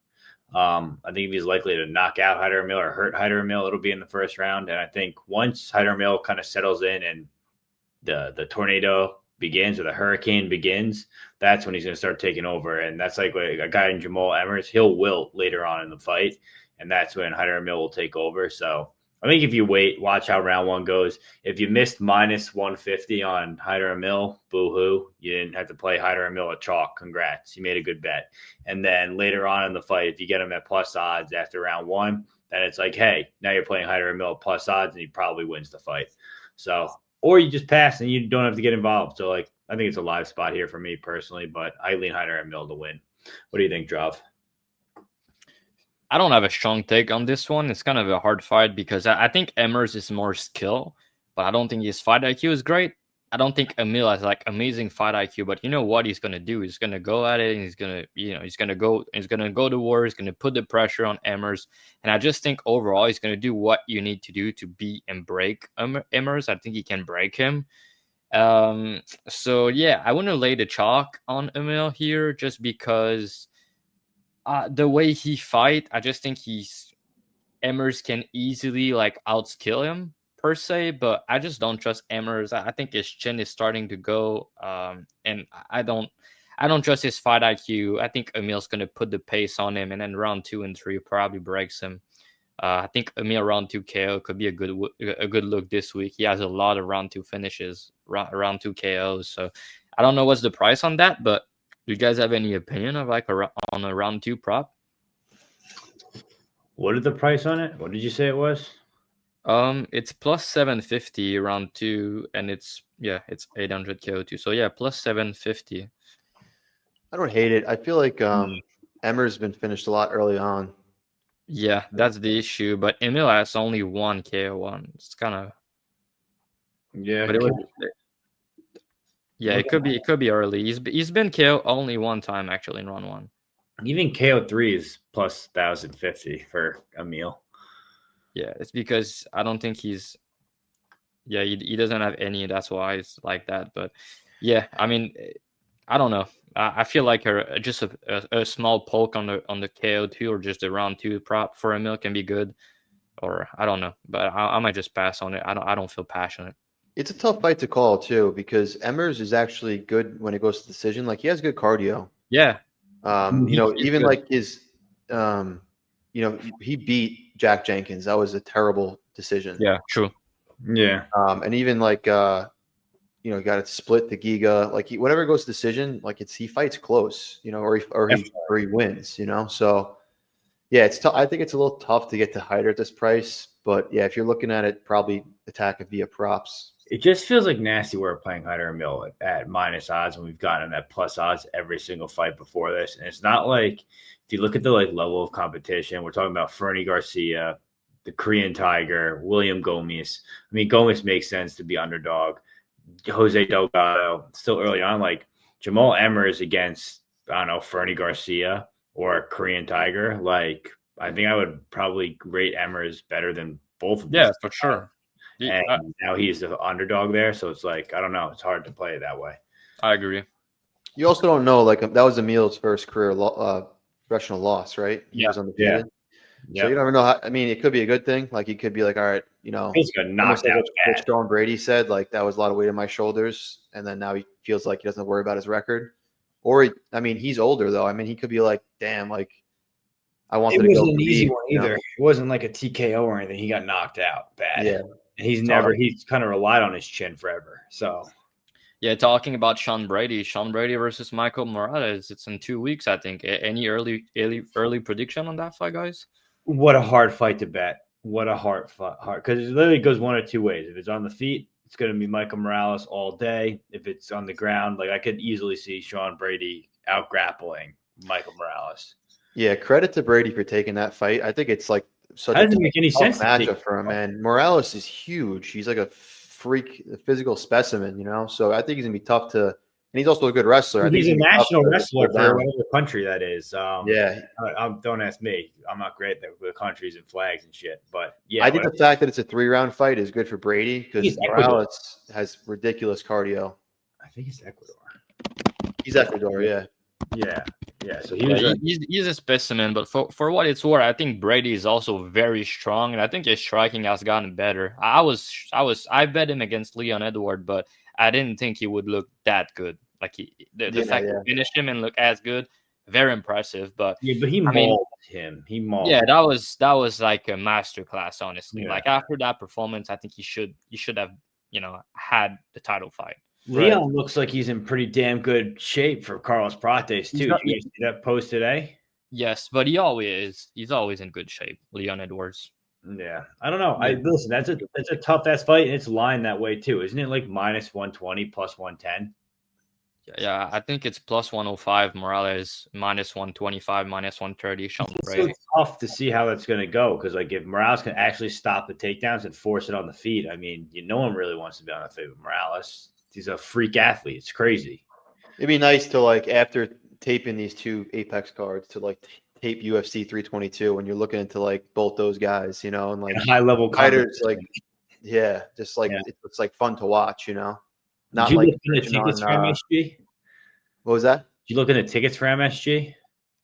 I think if he's likely to knock out Haider Amil or hurt Haider Amil, it'll be in the first round. And I think once Haider Amil kind of settles in and the tornado begins or the hurricane begins, that's when he's going to start taking over. And that's like a guy in Jamal Emmers, he'll wilt later on in the fight. And that's when Haider Amil will take over. So I think if you wait, watch how round one goes. If you missed minus 150 on Haider Amil, boo-hoo. You didn't have to play Haider Amil at chalk. Congrats. You made a good bet. And then later on in the fight, if you get him at plus odds after round one, then it's like, hey, now you're playing Haider Amil at plus odds, and he probably wins the fight. So, or you just pass and you don't have to get involved. So, like, I think it's a live spot here for me personally, but I lean Haider Amil to win. What do you think, Drav? I don't have a strong take on this one. It's kind of a hard fight because I think Emmers is more skill, but I don't think his fight IQ is great. I don't think Amil has like amazing fight IQ, but you know what he's gonna do? He's gonna go at it, and he's gonna go to war. He's gonna put the pressure on Emmers, and I just think overall he's gonna do what you need to do to beat and break Emmers. I think he can break him. So yeah, I want to lay the chalk on Amil here just because. The way he fight, I just think Emmers can easily like outskill him per se, but I just don't trust Emmers. I think his chin is starting to go, and I don't trust his fight IQ. I think Amil's gonna put the pace on him, and then round 2 and 3 probably breaks him. I think Amil round 2 KO could be a good look this week. He has a lot of round 2 finishes, round 2 KOs. So I don't know what's the price on that, but. Do you guys have any opinion of like on a round 2 prop? What is the price on it? What did you say it was? It's plus 750 round 2, and it's 800 KO2. So yeah, plus 750. I don't hate it. I feel like Emmers been finished a lot early on. Yeah, that's the issue. But Amil has only 1 KO1. It's kind of Yeah, but it could be early. He's been KO only 1 time actually in round 1. even KO3 is plus 1,050 for Amil. Yeah, it's because I don't think he's. Yeah, he doesn't have any. That's why it's like that. But yeah, I mean, I don't know. I feel like just a small poke on the KO2 or just a round 2 prop for Amil can be good. Or I don't know, but I might just pass on it. I don't feel passionate. It's a tough fight to call too because Emmers is actually good when it goes to decision. Like he has good cardio. Yeah. Even good. like his, he beat Jack Jenkins. That was a terrible decision. Yeah, true. Yeah. And even like, got to split the Giga. Like whatever goes to decision, like he fights close, or he wins, So yeah, it's tough. I think it's a little tough to get to Hyder at this price, but yeah, if you're looking at it, probably attack it via props. It just feels like nasty we're playing Hyder and Mill at minus odds when we've gotten at plus odds every single fight before this. And it's not like if you look at the level of competition, we're talking about Fernie Garcia, the Korean Tiger, William Gomes. I mean, Gomes makes sense to be underdog. Jose Delgado, still early on, like Jamal Emmers against, I don't know, Fernie Garcia or a Korean Tiger. Like, I think I would probably rate Emmers better than both of them. Yeah, for sure. And now he's the underdog there, so it's like I don't know. It's hard to play it that way. I agree. You also don't know, like that was Emil's first career professional loss, right? He was undefeated. So you don't know how. I mean, it could be a good thing. Like he could be like, all right, he's got knocked out. What Sean Brady said, like that was a lot of weight on my shoulders, and then now he feels like he doesn't worry about his record. Or he's older though. I mean, he could be like, damn, like I wanted to go. It wasn't an easy one either. It wasn't like a TKO or anything. He got knocked out bad. Yeah. And he's kind of relied on his chin forever. So, yeah, talking about Sean Brady versus Michael Morales. It's in 2 weeks, I think. Any early prediction on that fight, guys? What a hard fight to bet. What a hard because it literally goes one of two ways. If it's on the feet, it's going to be Michael Morales all day. If it's on the ground, like I could easily see Sean Brady out grappling Michael Morales. Yeah, credit to Brady for taking that fight. I think it's like such that doesn't make any sense matchup for him, man. Morales is huge. He's like a freak, a physical specimen, So I think he's gonna be tough to. And he's also a good wrestler. He's a national wrestler for whatever country that is. Yeah. Don't ask me. I'm not great with countries and flags and shit. But yeah, I think the fact that it's a 3-round fight is good for Brady because Morales has ridiculous cardio. I think he's Ecuador. He's Ecuador, yeah. Yeah. So he's a specimen, but for what it's worth, I think Brady is also very strong, and I think his striking has gotten better. I bet him against Leon Edward, but I didn't think he would look that good. Like the fact to finish him and look as good, very impressive. But he mauled him. He mauled. Yeah, that was like a masterclass, honestly. Yeah. Like after that performance, I think he should have had the title fight. Leon looks like he's in pretty damn good shape for Carlos Prates too. Did you guys see that post today? Yes, but he's always in good shape. Leon Edwards. Yeah, I don't know. Listen, that's a tough ass fight, and it's lined that way too, isn't it? Like minus 120, plus 110. Yeah, I think it's plus 105. Morales minus 125, minus 130. It's so tough to see how that's going to go because, like, if Morales can actually stop the takedowns and force it on the feet, I mean, no one really wants to be on the feet with Morales. He's a freak athlete. It's crazy. It'd be nice to after taping these 2 Apex cards to tape UFC 322 when you're looking into both those guys, and high level fighters it's fun to watch, Not Did you look into tickets for MSG? What was that? Did you look into tickets for MSG?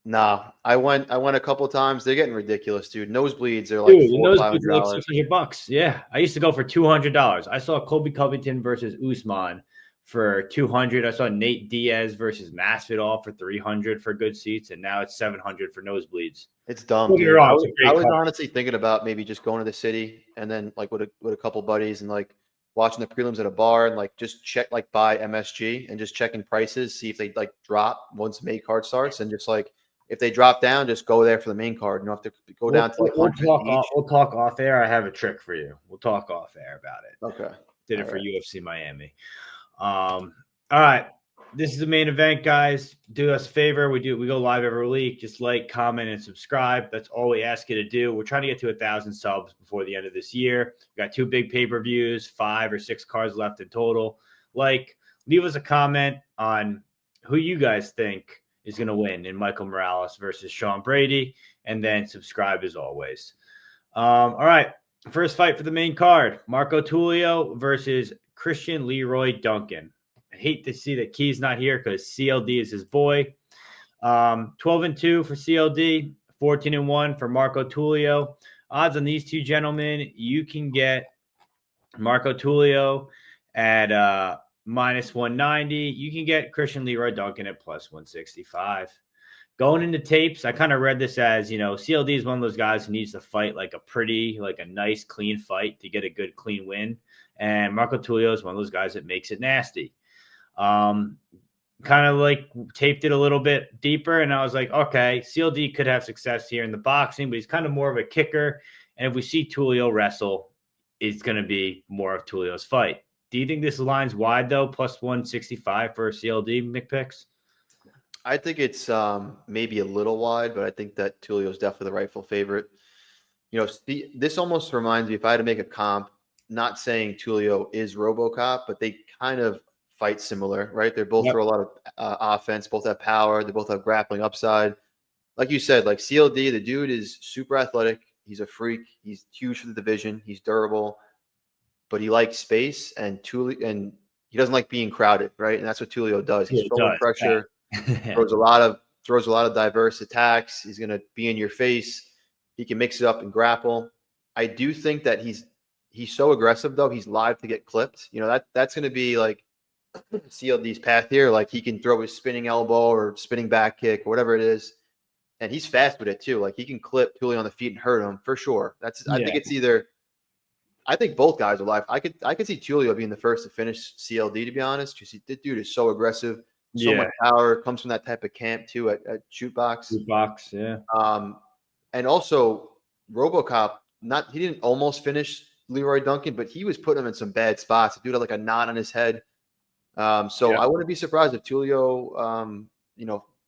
Nah, I went a couple times. They're getting ridiculous, dude. Nosebleeds are nosebleeds are like $600. Yeah, I used to go for $200. I saw Colby Covington versus Usman for $200. I saw Nate Diaz versus Masvidal for $300 for good seats, and now it's $700 for nosebleeds. It's dumb. Dude. I was honestly thinking about maybe just going to the city and then with a couple buddies and watching the prelims at a bar and just check buy MSG and just checking prices, see if they drop once May card starts and just if they drop down, just go there for the main card. You don't have to go down to like 100 each. We'll talk off air. I have a trick for you. We'll talk off air about it. Okay. Did it for UFC Miami. All right. This is the main event, guys. Do us a favor. We go live every week. Just like, comment, and subscribe. That's all we ask you to do. We're trying to get to 1,000 subs before the end of this year. We got 2 big pay-per-views, 5 or 6 cards left in total. Leave us a comment on who you guys think is going to win in Michael Morales versus Sean Brady, and then subscribe as always. All right. First fight for the main card, Marco Tulio versus Christian Leroy Duncan. I hate to see that Key's not here because CLD is his boy. 12-2 for CLD, 14-1 for Marco Tulio. Odds on these two gentlemen, you can get Marco Tulio at -190. You can get Christian Leroy Duncan at +165. Going into tapes, I kind of read this as, CLD is one of those guys who needs to fight like a nice, clean fight to get a good, clean win. And Marco Tulio is one of those guys that makes it nasty. Kind of taped it a little bit deeper, and I was like, okay, CLD could have success here in the boxing, but he's kind of more of a kicker. And if we see Tulio wrestle, it's going to be more of Tulio's fight. Do you think this line's wide, though, +165 for CLD McPicks? I think it's maybe a little wide, but I think that Tulio is definitely the rightful favorite. This almost reminds me, if I had to make a comp, not saying Tulio is RoboCop, but they kind of fight similar, right? They both throw a lot of offense, both have power, they both have grappling upside. Like you said, like CLD, the dude is super athletic. He's a freak. He's huge for the division. He's durable, but he likes space, and he doesn't like being crowded, right? And that's what Tulio does. He's throwing pressure. throws a lot of diverse attacks. He's going to be in your face. He can mix it up and grapple. I do think that he's so aggressive, though. He's live to get clipped. That's going to be like CLD's path here. Like, he can throw his spinning elbow or spinning back kick or whatever it is, and he's fast with it too. Like, he can clip Tulio on the feet and hurt him for sure. I think it's either. I think both guys are live. I could see Tulio being the first to finish CLD, to be honest, because the dude is so aggressive. So much power, comes from that type of camp too at Shootbox. Shootbox, yeah. And also RoboCop, he didn't almost finish Leroy Duncan, but he was putting him in some bad spots. The dude had like a knot on his head. I wouldn't be surprised if Tulio,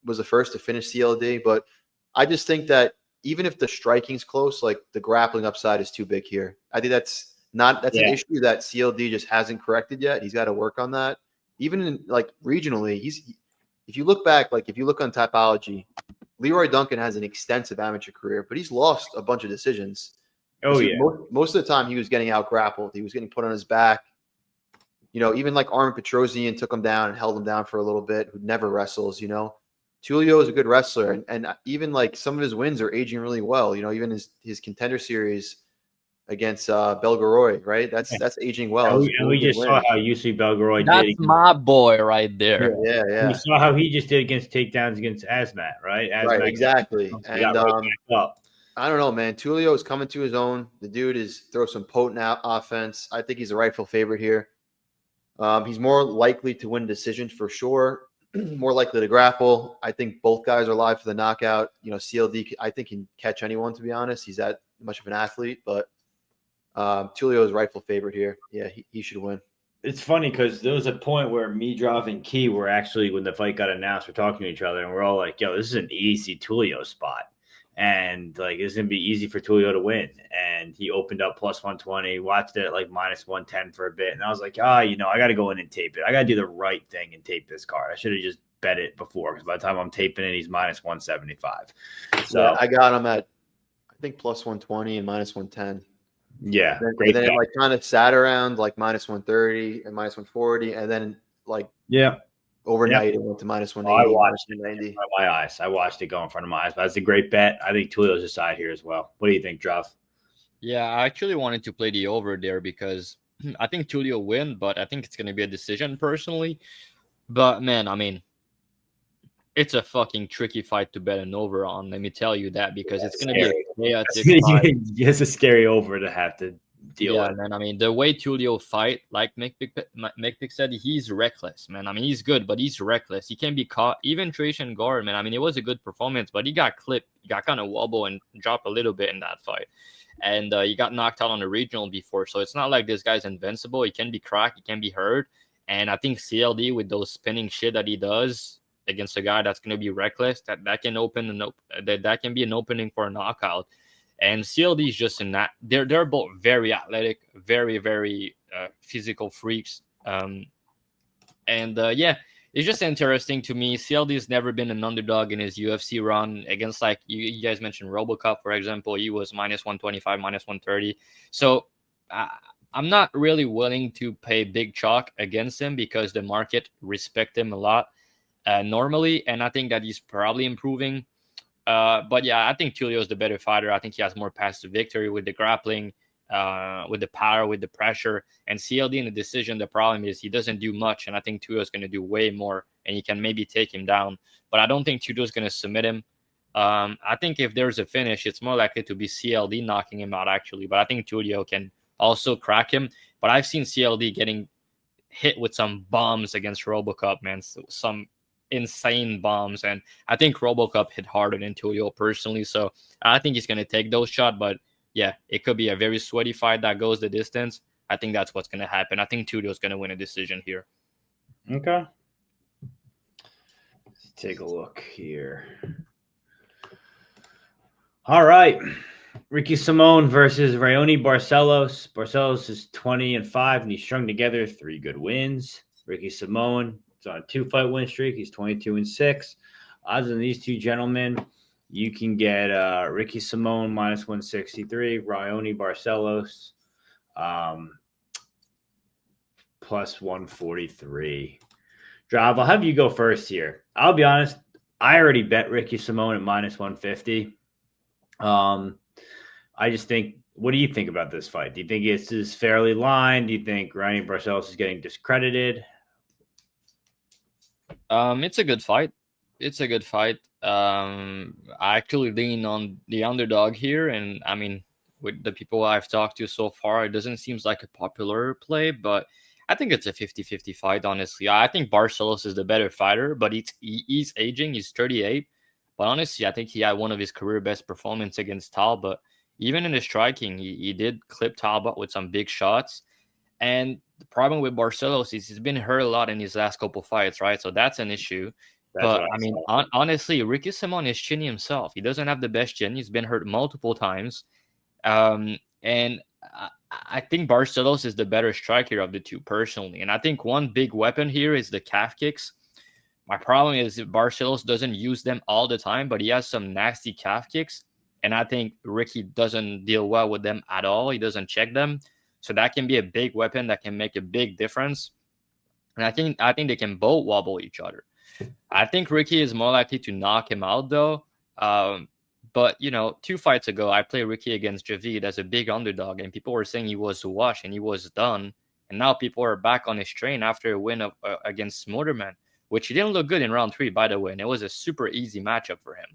was the first to finish CLD. But I just think that even if the striking's close, like the grappling upside is too big here. I think that's an issue that CLD just hasn't corrected yet. He's got to work on that. Even in regionally, if you look back, if you look on Typology, Leroy Duncan has an extensive amateur career, but he's lost a bunch of decisions. Oh, yeah. Most of the time he was getting out grappled. He was getting put on his back. Even like Armin Petrosian took him down and held him down for a little bit, who never wrestles, Tulio is a good wrestler. And even some of his wins are aging really well. Even his contender series against Belgorod, right? That's aging well. And we just saw how UC Belgorod did. That's my boy right there. Yeah. We saw how he just did against takedowns against Azmat, right? Right, exactly. And I don't know, man. Tulio is coming to his own. The dude throws some potent offense. I think he's a rightful favorite here. He's more likely to win decisions for sure. More likely to grapple. I think both guys are live for the knockout. CLD, I think, can catch anyone, to be honest. He's that much of an athlete, but Tulio is rightful favorite here. Yeah, he should win. It's funny because there was a point where Midrov and Key were actually, when the fight got announced, we're talking to each other, and we're all like, yo, this is an easy Tulio spot. And it's going to be easy for Tulio to win. And he opened up +120, watched it at -110 for a bit. And I was like, I got to go in and tape it. I got to do the right thing and tape this card. I should have just bet it before, because by the time I'm taping it, he's -175. So yeah, I got him at, I think, +120 and -110. Yeah, great. And then it kind of sat around -130 and -140, and then overnight it went to -180. I watched it in my eyes. I watched it go in front of my eyes. But that's a great bet. I think Tulio's a side here as well. What do you think, Drav? Yeah, I actually wanted to play the over there because I think Tulio win, but I think it's going to be a decision personally. But man, I mean, it's a fucking tricky fight to bet an over on. Let me tell you that, because it's going to be a chaotic fight. It's a scary over to have to deal with. Man. I mean, the way Tulio fight, like Mcvey said, he's reckless, man. I mean, he's good, but he's reckless. He can be caught. Even Trajan Gore, man. I mean, it was a good performance, but he got clipped. He got kind of wobble and dropped a little bit in that fight. And he got knocked out on the regional before. So it's not like this guy's invincible. He can be cracked. He can be hurt. And I think CLD, with those spinning shit that he does against a guy that's going to be reckless, that can that can be an opening for a knockout. And CLD is just in that. They're both very athletic, very, very physical freaks. It's just interesting to me. CLD has never been an underdog in his UFC run against, like you guys mentioned, RoboCop, for example. He was minus 125, minus 130. So I'm not really willing to pay big chalk against him because the market respects him a lot normally. And I think that he's probably improving. But yeah, I think Tulio is the better fighter. I think he has more paths to victory with the grappling, with the power, with the pressure. And CLD in the decision, the problem is he doesn't do much. And I think Tulio is going to do way more, and he can maybe take him down. But I don't think Tulio is going to submit him. I think if there's a finish, it's more likely to be CLD knocking him out, actually. But I think Tulio can also crack him. But I've seen CLD getting hit with some bombs against RoboCop, man. Some insane bombs, and I think RoboCop hit harder than Tulio personally, so I think he's going to take those shots. But yeah, it could be a very sweaty fight that goes the distance. I think that's what's going to happen. I think Tulio's going to win a decision here. Okay, let's take a look here. All right, Ricky Simon versus Raoni Barcelos. Barcelos is 20-5, and he's strung together 3 good wins. Ricky Simon on a 2-fight win streak. He's 22-6. Odds on these two gentlemen, you can get Ricky Simon minus 163, Raoni Barcelos plus 143. Drav, I'll have you go first here. I'll be honest, I already bet Ricky Simon at minus 150. I just think, what do you think about this fight? Do you think it's is fairly lined? Do you think Raoni Barcelos is getting discredited? It's a good fight. I actually lean on the underdog here, and I mean, with the people I've talked to so far, it doesn't seem like a popular play, but I think it's a 50-50 fight, honestly. I think Barcelos is the better fighter, but he's aging. He's 38. But honestly, I think he had one of his career best performances against Talbot. Even in the striking, he did clip Talbot with some big shots. And the problem with Barcelos is he's been hurt a lot in his last couple fights, right? So that's an issue. But I mean, honestly, Ricky Simon is chinny himself. He doesn't have the best chin. He's been hurt multiple times. And I think Barcelos is the better striker of the two, personally. And I think one big weapon here is the calf kicks. My problem is Barcelos doesn't use them all the time, but he has some nasty calf kicks. And I think Ricky doesn't deal well with them at all. He doesn't check them. So that can be a big weapon that can make a big difference. And I think they can both wobble each other. I think Ricky is more likely to knock him out, though. But, 2 fights ago, I played Ricky against Javid as a big underdog, and people were saying he was washed and he was done. And now people are back on his train after a win against Smotherman, which he didn't look good in round 3, by the way. And it was a super easy matchup for him.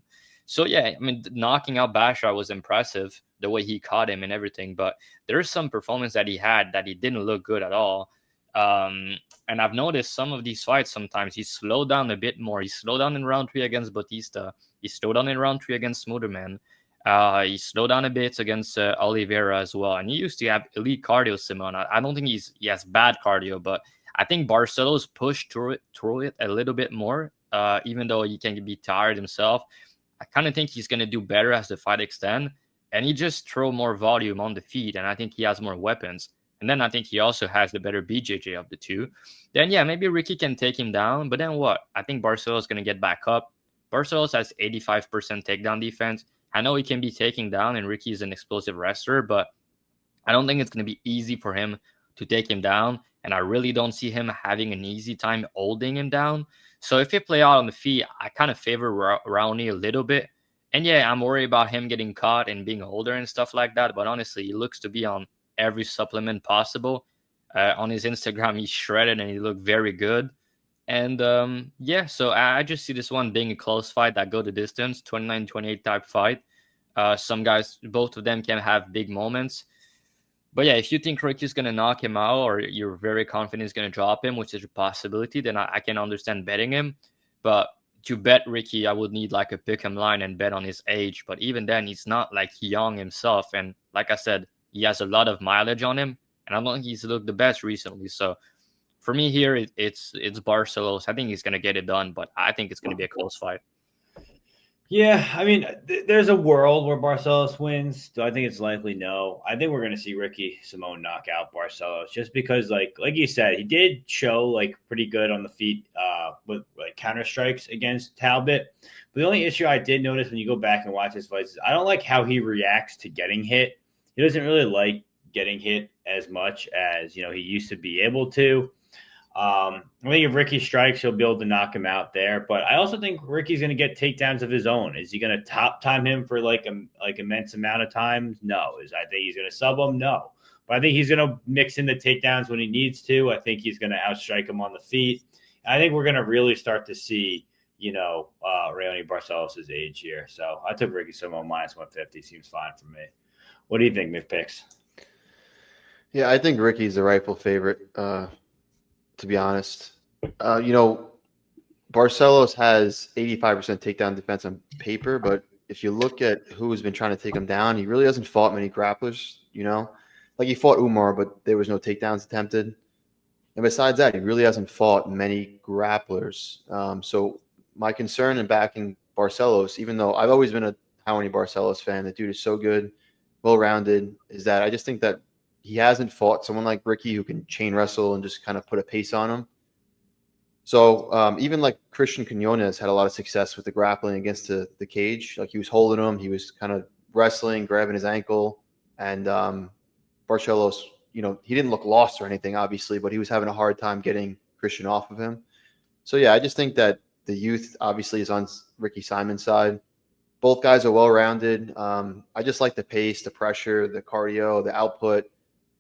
So, yeah, I mean, knocking out Bashar was impressive, the way he caught him and everything. But there's some performance that he had that he didn't look good at all. And I've noticed some of these fights sometimes he slowed down a bit more. He slowed down in round 3 against Batista. He slowed down in round 3 against Smotherman. He slowed down a bit against Oliveira as well. And he used to have elite cardio, Simon. I don't think he has bad cardio, but I think Barcelos pushed through it a little bit more, even though he can be tired himself. I kind of think he's going to do better as the fight extends. And he just throw more volume on the feet, and I think he has more weapons. And then I think he also has the better BJJ of the two. Then, yeah, maybe Ricky can take him down. But then what? I think Barcelos is going to get back up. Barcelos has 85% takedown defense. I know he can be taken down, and Ricky is an explosive wrestler, but I don't think it's going to be easy for him to take him down. And I really don't see him having an easy time holding him down. So if it play out on the feet, I kind of favor Raoni a little bit. And yeah, I'm worried about him getting caught and being older and stuff like that. But honestly, he looks to be on every supplement possible. On his Instagram, he's shredded and he looked very good. And so I just see this one being a close fight that go the distance, 29-28 type fight. Some guys, both of them can have big moments. But yeah, if you think Ricky's going to knock him out, or you're very confident he's going to drop him, which is a possibility, then I can understand betting him. But to bet Ricky, I would need like a pick 'em line and bet on his age. But even then, he's not like young himself. And like I said, he has a lot of mileage on him. And I don't think he's looked the best recently. So for me here, it's Barcelos. I think he's going to get it done, but I think it's going to be a close fight. Yeah, I mean, there's a world where Barcelos wins. Do I think it's likely? No. I think we're going to see Ricky Simón knock out Barcelos just because, like you said, he did show like pretty good on the feet with like counter strikes against Talbot. But the only issue I did notice when you go back and watch his fights is I don't like how he reacts to getting hit. He doesn't really like getting hit as much as he used to be able to. I think if Ricky strikes, he'll be able to knock him out there. But I also think Ricky's going to get takedowns of his own. Is he going to top time him for like immense amount of times? No. I think he's going to sub him? No. But I think he's going to mix in the takedowns when he needs to. I think he's going to outstrike him on the feet. I think we're going to really start to see, Raoni Barcelos' age here. So I took Ricky Simón minus 150. Seems fine for me. What do you think, McPicks? Yeah, I think Ricky's the rightful favorite. To be honest, Barcelos has 85% takedown defense on paper, but if you look at who has been trying to take him down, he really hasn't fought many grapplers. Like he fought Umar, but there was no takedowns attempted. And besides that, he really hasn't fought many grapplers. So my concern in backing Barcelos, even though I've always been a Raoni Barcelos fan, the dude is so good, well-rounded, is that I just think that he hasn't fought someone like Ricky who can chain wrestle and just kind of put a pace on him. So even like Christian Quinones had a lot of success with the grappling against the cage. Like he was holding him, he was kind of wrestling, grabbing his ankle, and Barcelos, he didn't look lost or anything, obviously, but he was having a hard time getting Christian off of him. So yeah, I just think that the youth obviously is on Ricky Simon's side. Both guys are well-rounded. I just like the pace, the pressure, the cardio, the output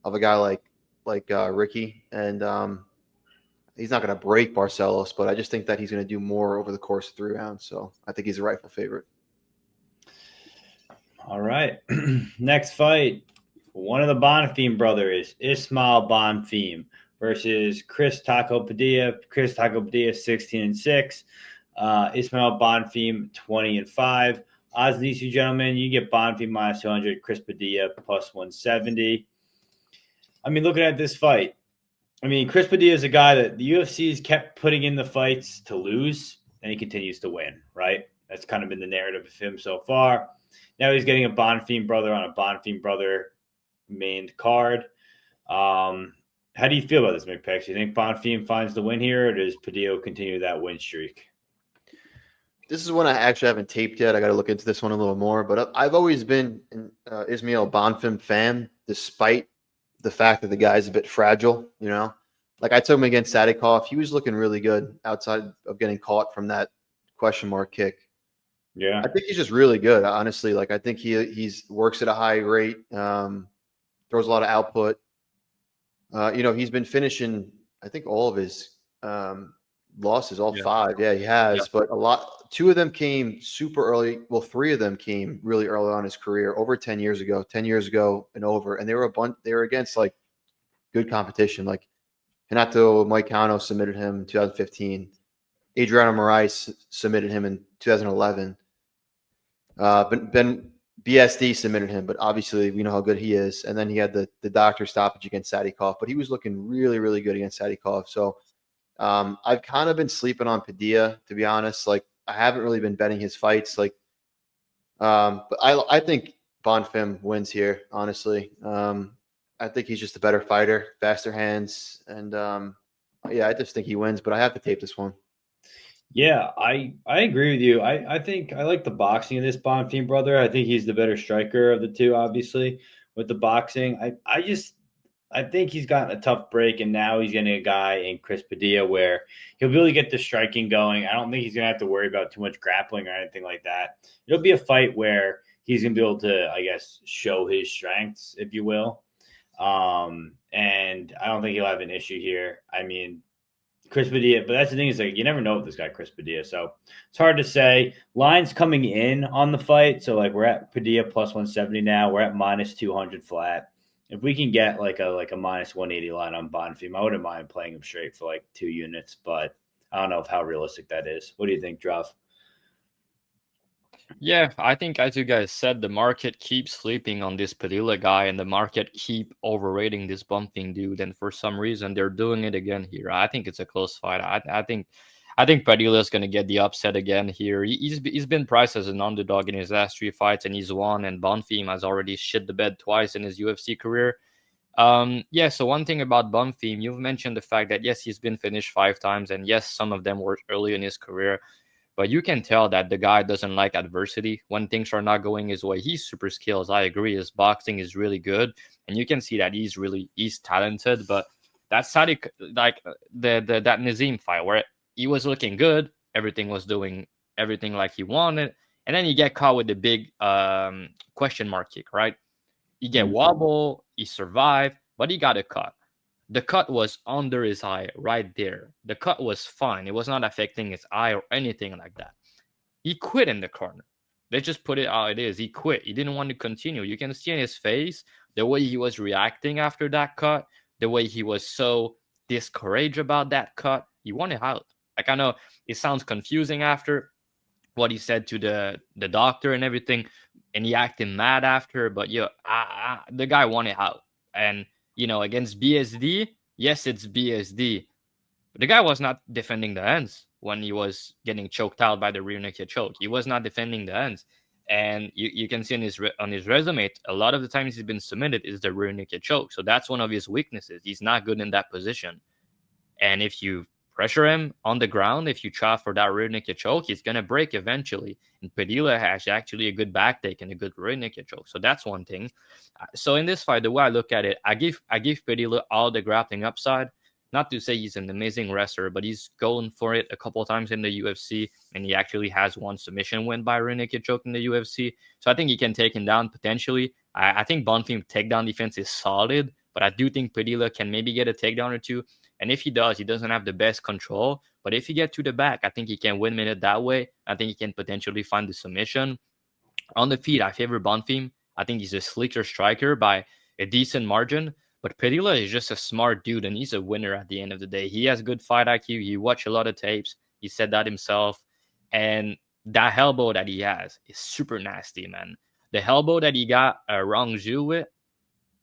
of a guy like Ricky, and he's not going to break Barcelos, but I just think that he's going to do more over the course of 3 rounds. So I think he's a rightful favorite. All right, next fight, one of the Bonfim brothers, Ismael Bonfim versus Chris Taco Padilla. Chris Taco Padilla 16-6, Ismael Bonfim 20-5. Odds these two gentlemen, you get Bonfim minus 200, Chris Padilla plus 170. I mean, looking at this fight, Chris Padilla is a guy that the UFC's kept putting in the fights to lose, and he continues to win, right? That's kind of been the narrative of him so far. Now he's getting a Bonfim brother on a Bonfim brother main card. How do you feel about this, McPex? Do you think Bonfim finds the win here, or does Padilla continue that win streak? This is one I actually haven't taped yet. I got to look into this one a little more, but I've always been an Ismael Bonfim fan, despite the fact that the guy's a bit fragile, Like I took him against Sadikov. He was looking really good outside of getting caught from that question mark kick. Yeah. I think he's just really good, honestly. Like I think he's works at a high rate, throws a lot of output. He's been finishing, I think, all of his losses, all 5. Yeah, he has. Yeah. But 2 of them came super early. Well, 3 of them came really early on in his career, over 10 years ago and over. And they were against like good competition. Like Renato Moicano submitted him in 2015. Adriano Moraes submitted him in 2011. Ben BSD submitted him, but obviously we know how good he is. And then he had the doctor stoppage against Sadikov, but he was looking really, really good against Sadikov. So I've kind of been sleeping on Padilla, to be honest. Like I haven't really been betting his fights. Like, but I think Bonfim wins here. Honestly, I think he's just a better fighter, faster hands, and yeah, I just think he wins. But I have to tape this one. Yeah, I agree with you. I think I like the boxing of this Bonfim brother. I think he's the better striker of the 2, obviously, with the boxing. I think he's gotten a tough break, and now he's getting a guy in Chris Padilla where he'll be able to get the striking going. I don't think he's going to have to worry about too much grappling or anything like that. It'll be a fight where he's going to be able to, I guess, show his strengths, if you will. And I don't think he'll have an issue here. Chris Padilla, but that's the thing is like you never know with this guy, Chris Padilla. So it's hard to say. Lines coming in on the fight. So like we're at Padilla plus 170 now. We're at minus 200 flat. If we can get like a minus 180 line on Bonfim, I wouldn't mind playing him straight for like 2 units, but I don't know how realistic that is. What do you think, Drav? Yeah, I think as you guys said, the market keeps sleeping on this Padilla guy, and the market keep overrating this Bonfim dude. And for some reason, they're doing it again here. I think it's a close fight. I think Padilla is going to get the upset again here. He's been priced as an underdog in his last 3 fights, and he's won. And Bonfim has already shit the bed twice in his UFC career. Yeah. So one thing about Bonfim, you've mentioned the fact that yes, he's been finished 5 times, and yes, some of them were early in his career. But you can tell that the guy doesn't like adversity when things are not going his way. He's super skilled. I agree. His boxing is really good. And you can see that he's talented. But that Sadiq, like that Nazim fight where he was looking good, everything was doing everything like he wanted. And then you get caught with the big question mark kick, right? You get wobble, he survived, but he got a cut. The cut was under his eye right there. The cut was fine. It was not affecting his eye or anything like that. He quit in the corner. They just put it how it is. He quit. He didn't want to continue. You can see in his face the way he was reacting after that cut, the way he was so discouraged about that cut. He wanted out. Like, I know it sounds confusing after what he said to the doctor and everything, and he acted mad after, but the guy wanted out. And against BSD, yes, it's BSD. But the guy was not defending the ends when he was getting choked out by the rear naked choke. He was not defending the ends. And you can see on his resume, a lot of the times he's been submitted is the rear naked choke. So that's one of his weaknesses. He's not good in that position. And if you pressure him on the ground, if you try for that rear naked choke, he's going to break eventually. And Padilla has actually a good back take and a good rear naked choke. So that's one thing. So in this fight, the way I look at it, I give Padilla all the grappling upside. Not to say he's an amazing wrestler, but he's going for it a couple of times in the UFC, and he actually has one submission win by rear naked choke in the UFC. So I think he can take him down potentially. I think Bonfim takedown defense is solid, but I do think Padilla can maybe get a takedown or two. And if he does, he doesn't have the best control. But if he gets to the back, I think he can win minute that way. I think he can potentially find the submission. On the feet, I favor Bonfim. I think he's a sleeker striker by a decent margin. But Padilla is just a smart dude, and he's a winner at the end of the day. He has good fight IQ. He watched a lot of tapes. He said that himself. And that elbow that he has is super nasty, man. The elbow that he got Rongzhu with,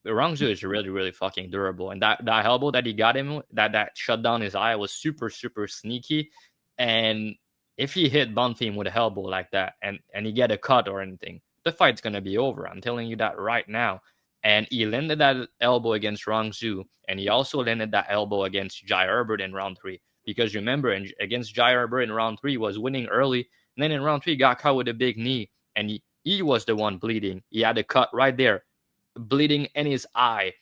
Rongzhu is really, really fucking durable. And that elbow that he got him, that shut down his eye was super, super sneaky. And if he hit Bonfim with a elbow like that and he get a cut or anything, the fight's going to be over. I'm telling you that right now. And he landed that elbow against Rongzhu. And he also landed that elbow against Jai Herbert in round 3. Because remember, against Jai Herbert in round 3, was winning early. And then in round 3, got caught with a big knee. And he was the one bleeding. He had a cut right there, bleeding in his eye.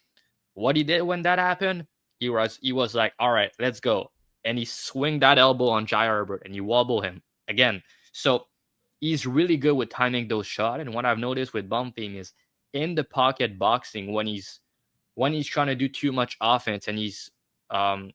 What he did when that happened, he was like, all right, let's go. And he swung that elbow on Jai Herbert and he wobbled him again. So he's really good with timing those shots. And what I've noticed with Bonfim is in the pocket boxing, when he's trying to do too much offense and he's trying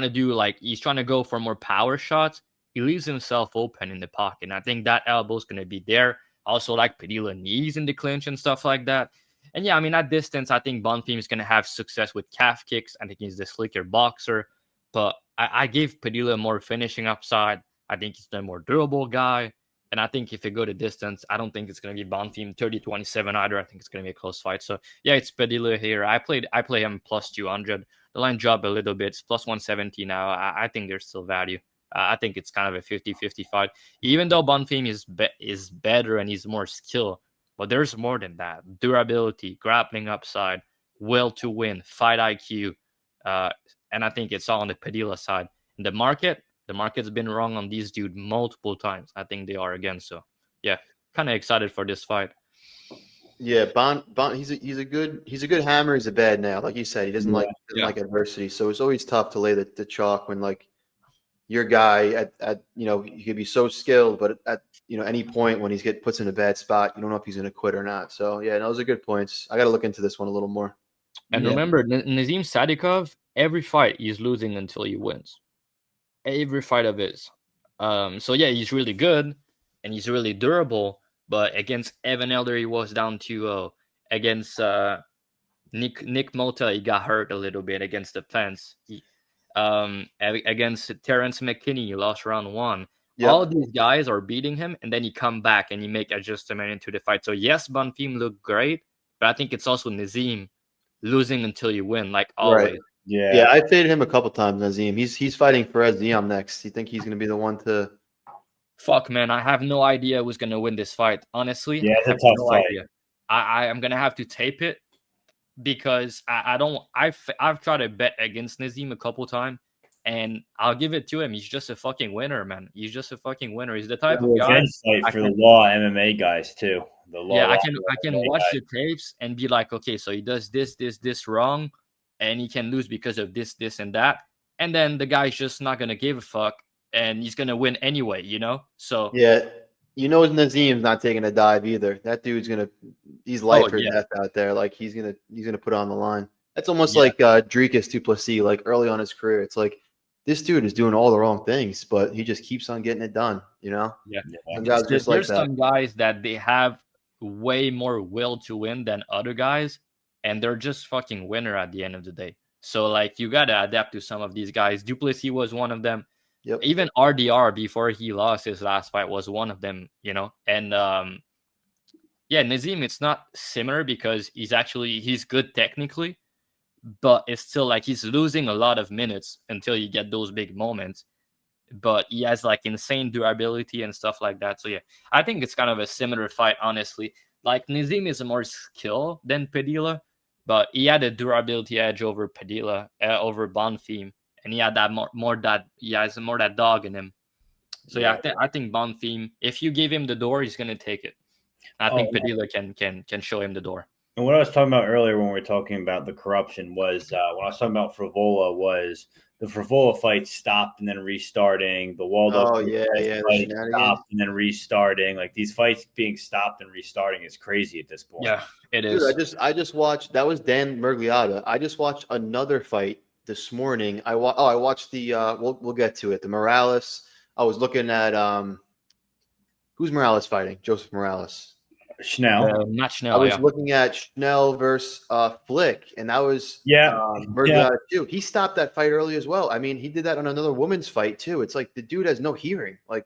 to go for more power shots, he leaves himself open in the pocket. And I think that elbow's going to be there. Also, like Padilla knees in the clinch and stuff like that. And yeah, I mean, at distance, I think Bonfim is going to have success with calf kicks. I think he's the slicker boxer. But I give Padilla more finishing upside. I think he's the more durable guy. And I think if it go to distance, I don't think it's going to be Bonfim 30-27 either. I think it's going to be a close fight. So yeah, it's Padilla here. I play him plus 200. The line dropped a little bit. It's plus 170 now. I think there's still value. I think it's kind of a 50-50 fight. Even though Bonfim is better and he's more skilled, but there's more than that. Durability, grappling upside, will to win, fight IQ. And I think it's all on the Padilla side. In the market's been wrong on these dude multiple times. I think they are again. So yeah, kind of excited for this fight. Yeah, Bon he's a good hammer. He's a bad nail. Like you said, he doesn't like adversity. So it's always tough to lay the chalk when like your guy at he could be so skilled, but at any point when he's puts in a bad spot, you don't know if he's going to quit or not. So yeah, those are good points. I got to look into this one a little more. And remember, Nazim Sadikov, every fight he's losing until he wins. Every fight of his. So yeah, he's really good and he's really durable. But against Evan Elder, he was down 2-0. Against Nick Mota, he got hurt a little bit against the fence. Against Terrence McKinney, he lost round 1. Yep. All these guys are beating him, and then he come back and he make adjustment into the fight. So yes, Bonfim looked great, but I think it's also Nazim losing until you win, like always. Right. Yeah, I faded him a couple times, Nazim. He's fighting for Ziam next. You think he's going to be the one to? Fuck, man, I have no idea who's going to win this fight. Honestly, yeah, it's I a have tough no fight. idea. I'm going to have to tape it because I've tried to bet against Nazim a couple times, and I'll give it to him. He's just a fucking winner, man. He's just a fucking winner. He's the type of guy. Fight for the law MMA guys too. The law. Yeah, I can watch the tapes and be like, okay, so he does this wrong, and he can lose because of this, and that, and then the guy's just not gonna give a fuck, and he's gonna win anyway, you know. So yeah, Nazim's not taking a dive either. That dude's he's life or death out there. Like he's gonna put it on the line. That's almost like Dricus Duplessis, like early on his career. It's like this dude is doing all the wrong things, but he just keeps on getting it done. You know? Yeah. Some guys just like that. Some guys that they have way more will to win than other guys, and they're just fucking winner at the end of the day. So like you gotta adapt to some of these guys. Duplessis was one of them. Yep. Even RDR before he lost his last fight was one of them, you know. And Nazim, it's not similar because he's good technically, but it's still like he's losing a lot of minutes until you get those big moments. But he has like insane durability and stuff like that. So yeah, I think it's kind of a similar fight, honestly. Like Nazim is a more skill than Padilla, but he had a durability edge over Padilla, over Bonfim, and he had that he has more that dog in him. So yeah, I think Bonfim, if you give him the door, he's gonna take it. I think Padilla can show him the door. And what I was talking about earlier when we were talking about the corruption was when I was talking about Frivola was the Frivola fight stopped and then restarting. The Waldo fight stopped and then restarting. Like these fights being stopped and restarting is crazy at this point. Yeah, it is. Dude, I just watched. That was Dan Mergliata. I just watched another fight this morning. I watched the. We'll get to it. The Morales. I was looking at who's Morales fighting? Joseph Morales. Schnell. Not Schnell. I was looking at Schnell versus Flick, and that was too. He stopped that fight early as well. I mean, he did that on another woman's fight too. It's like the dude has no hearing. Like,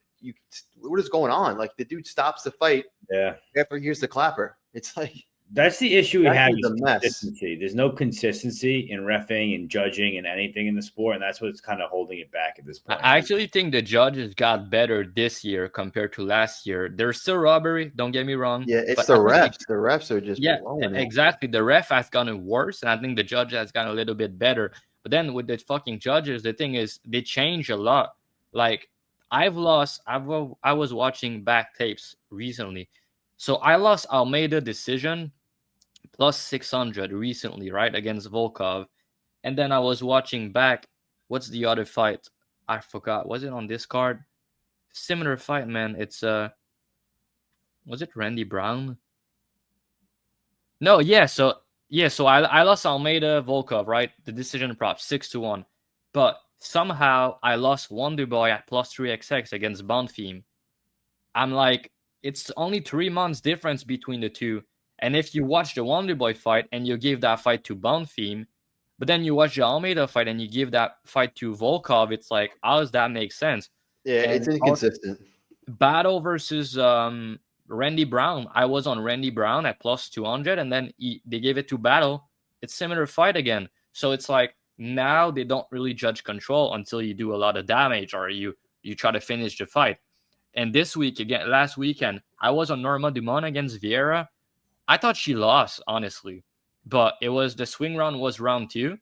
what is going on? Like the dude stops the fight. Yeah. After he hears the clapper, it's like that's the issue we have. Is consistency. There's no consistency in reffing and judging and anything in the sport, and that's what's kind of holding it back at this point. I actually think the judges got better this year compared to last year. There's still robbery, don't get me wrong. Yeah, it's the refs. The refs are just exactly. The ref has gotten worse, and I think the judge has gotten a little bit better. But then with the fucking judges, the thing is they change a lot. Like I was watching back tapes recently. So I lost Almeida decision plus 600 recently, right, against Volkov. And then I was watching back. What's the other fight? I forgot. Was it on this card? Similar fight, man. It's was it Randy Brown? No, yeah. So I lost Almeida Volkov, right? The decision prop 6-1. But somehow I lost Wonderboy at plus 3xx against Bonfim. I'm like, it's only 3 months difference between the two. And if you watch the Wonderboy fight and you give that fight to Bonfim, but then you watch the Almeida fight and you give that fight to Volkov, it's like, how does that make sense? Yeah, and it's inconsistent. Battle versus Randy Brown. I was on Randy Brown at plus 200, and then they gave it to Battle. It's similar fight again. So it's like now they don't really judge control until you do a lot of damage or you try to finish the fight. And this week, again, last weekend, I was on Norma Dumont against Vieira. I thought she lost, honestly. But it was the swing round was round 2.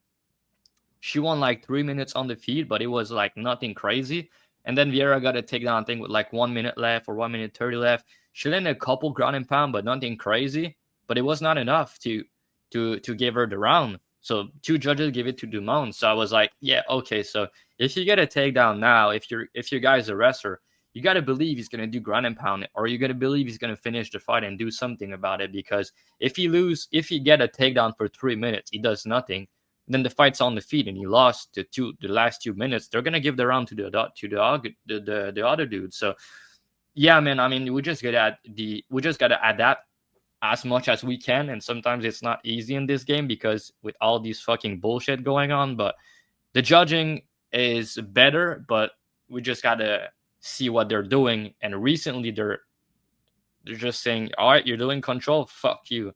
She won like 3 minutes on the feet, but it was like nothing crazy. And then Vieira got a takedown, I think, with like 1 minute left or 1 minute 30 left. She landed a couple ground and pound, but nothing crazy. But it was not enough to give her the round. So 2 judges gave it to Dumont. So I was like, yeah, okay. So if you get a takedown now, if your guy's a wrestler, you got to believe he's going to do ground and pound, or you got to believe he's going to finish the fight and do something about it. Because if he get a takedown for 3 minutes, he does nothing. Then the fight's on the feet and he lost the last 2 minutes. They're going to give the round to the other dude. So yeah, man, I mean, we just got to adapt as much as we can, and sometimes it's not easy in this game because with all these fucking bullshit going on, but the judging is better, but we just gotta see what they're doing. And recently they're just saying, all right, you're doing control, fuck you.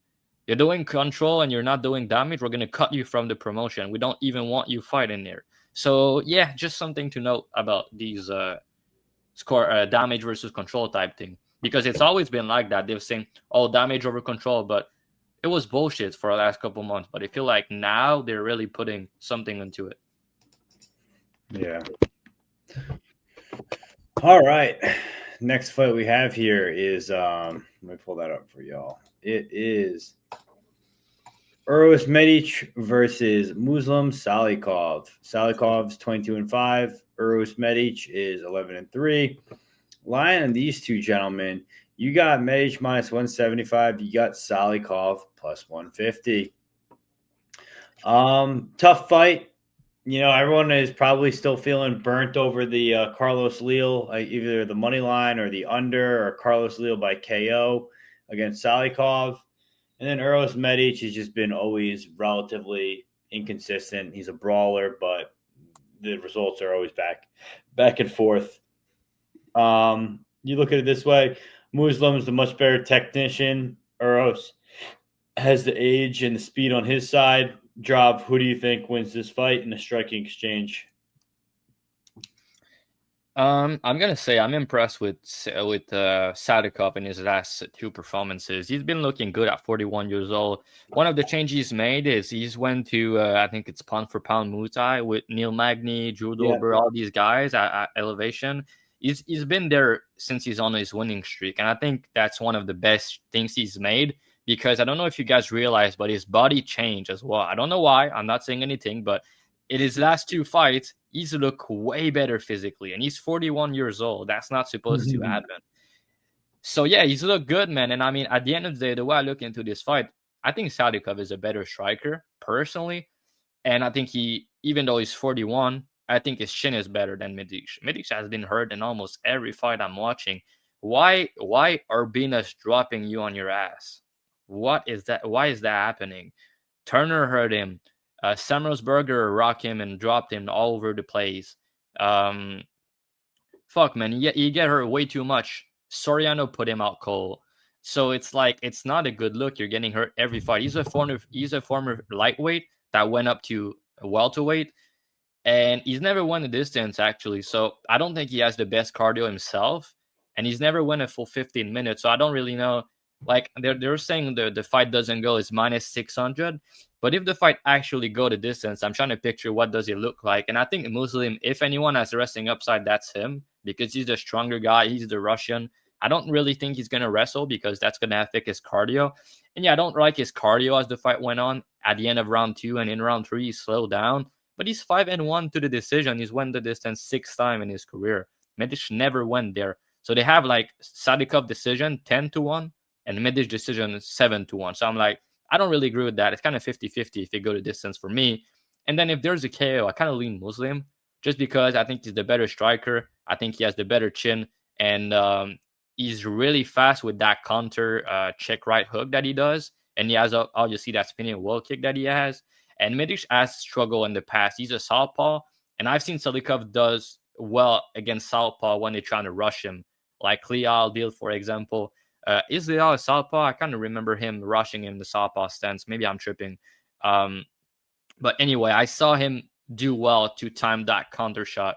You're doing control and you're not doing damage, we're gonna cut you from the promotion. We don't even want you fighting there. So yeah, just something to note about these score damage versus control type thing, because it's always been like that. They've saying, oh, damage over control, but it was bullshit for the last couple months. But I feel like now they're really putting something into it. Yeah. All right. Next fight we have here is let me pull that up for y'all. It is Uros Medic versus Muslim Salikov. Salikov's 22-5. Uros Medic is 11-3. Line on these two gentlemen, you got Medic minus 175. You got Salikov plus 150. Tough fight. You know, everyone is probably still feeling burnt over the Carlos Leal, either the money line or the under, or Carlos Leal by KO against Salikov. And then Uros Medic has just been always relatively inconsistent. He's a brawler, but the results are always back and forth. You look at it this way: Muslim's the much better technician. Uros has the age and the speed on his side. Drav, who do you think wins this fight in a striking exchange? I'm gonna say I'm impressed with Sadikov in his last two performances. He's been looking good at 41 years old. One of the changes he's made is he's went to I think it's pound for pound Muay Thai with Neil Magny, Drew Dober, all these guys at elevation. He's been there since he's on his winning streak, and I think that's one of the best things he's made, because I don't know if you guys realize, but his body changed as well. I don't know why. I'm not saying anything, but in his last two fights, he's looked way better physically, and he's 41 years old. That's not supposed to happen. So yeah, he's looked good, man. And I mean, at the end of the day, the way I look into this fight, I think Sadikov is a better striker personally, and I think even though he's 41, I think his chin is better than Medic. Medic has been hurt in almost every fight I'm watching. Why are Urbina's dropping you on your ass? What is that? Why is that happening? Turner hurt him. Samuelsberger rocked him and dropped him all over the place. Fuck, man. He get hurt way too much. Soriano put him out cold. So it's like, it's not a good look. You're getting hurt every fight. He's a former lightweight that went up to welterweight, and he's never won the distance, actually. So I don't think he has the best cardio himself, and he's never won a full 15 minutes. So I don't really know. Like, they're saying the fight doesn't go is minus 600. But if the fight actually go the distance, I'm trying to picture what does it look like. And I think Muslim, if anyone has a wrestling upside, that's him, because he's the stronger guy. He's the Russian. I don't really think he's going to wrestle, because that's going to affect his cardio. And yeah, I don't like his cardio as the fight went on. At the end of round 2 and in round 3, he slowed down. But he's 5-1 to the decision. He's won the distance 6 times in his career. Medic never went there. So they have like Sadikov decision 10-1 and Medic decision 7-1. So I'm like, I don't really agree with that. It's kind of 50-50 if you go to distance for me. And then if there's a KO, I kind of lean Muslim, just because I think he's the better striker. I think he has the better chin, and he's really fast with that counter check right hook that he does. And he has obviously that spinning wall kick that he has. And Medic has struggled in the past. He's a southpaw, and I've seen Salikov does well against southpaw when they're trying to rush him, like Leal did, for example. Is Leal a southpaw? I kind of remember him rushing in the southpaw stance. Maybe I'm tripping. But anyway, I saw him do well to time that counter shot.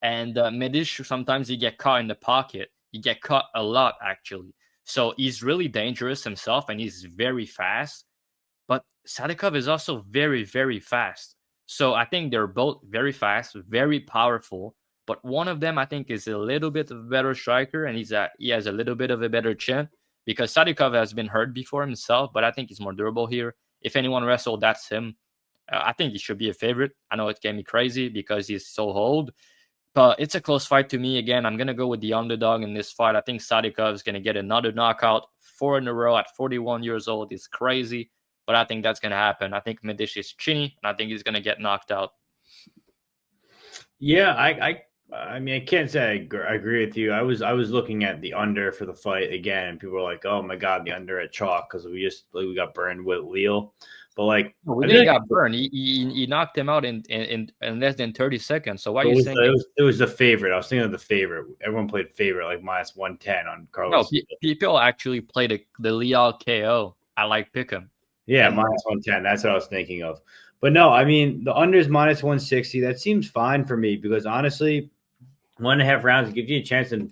And Medic, sometimes he get caught in the pocket. He get caught a lot, actually. So he's really dangerous himself, and he's very fast. But Sadikov is also very, very fast. So I think they're both very fast, very powerful. But one of them, I think, is a little bit of a better striker, and he has a little bit of a better chin, because Sadikov has been hurt before himself, but I think he's more durable here. If anyone wrestled, that's him. I think he should be a favorite. I know it can be crazy because he's so old, but it's a close fight to me. Again, I'm going to go with the underdog in this fight. I think Sadikov is going to get another knockout, 4 in a row at 41 years old. It's crazy, but I think that's going to happen. I think Medic is chinny, and I think he's going to get knocked out. Yeah, I mean, I can't say I agree with you. I was looking at the under for the fight again, and people were like, "Oh my god, the under at chalk," because we got burned with Leal. But like, No, we I didn't think got burned. He knocked him out in less than 30 seconds. So why are you saying it was the favorite? I was thinking of the favorite. Everyone played favorite, like minus 110 on no? Carlos. People actually play the Leal KO. I like pick him. Yeah, minus 110. That's what I was thinking of. But no, I mean the under is minus 160. That seems fine for me because honestly, 1.5 rounds gives you a chance. And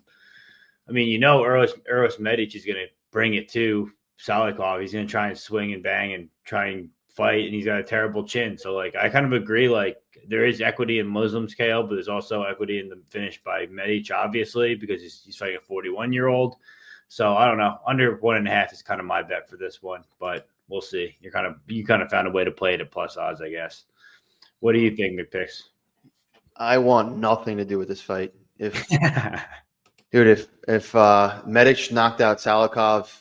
I mean, Eros Medic is going to bring it to Salikov. He's going to try and swing and bang and try and fight, and he's got a terrible chin. So like, I kind of agree. Like, there is equity in Muslim's KO, but there's also equity in the finish by Medic, obviously, because he's fighting a 41-year-old. So I don't know. Under 1.5 is kind of my bet for this one, but we'll see. You kind of found a way to play it at plus odds, I guess. What do you think, McPix? I want nothing to do with this fight. If Medic knocked out Salikov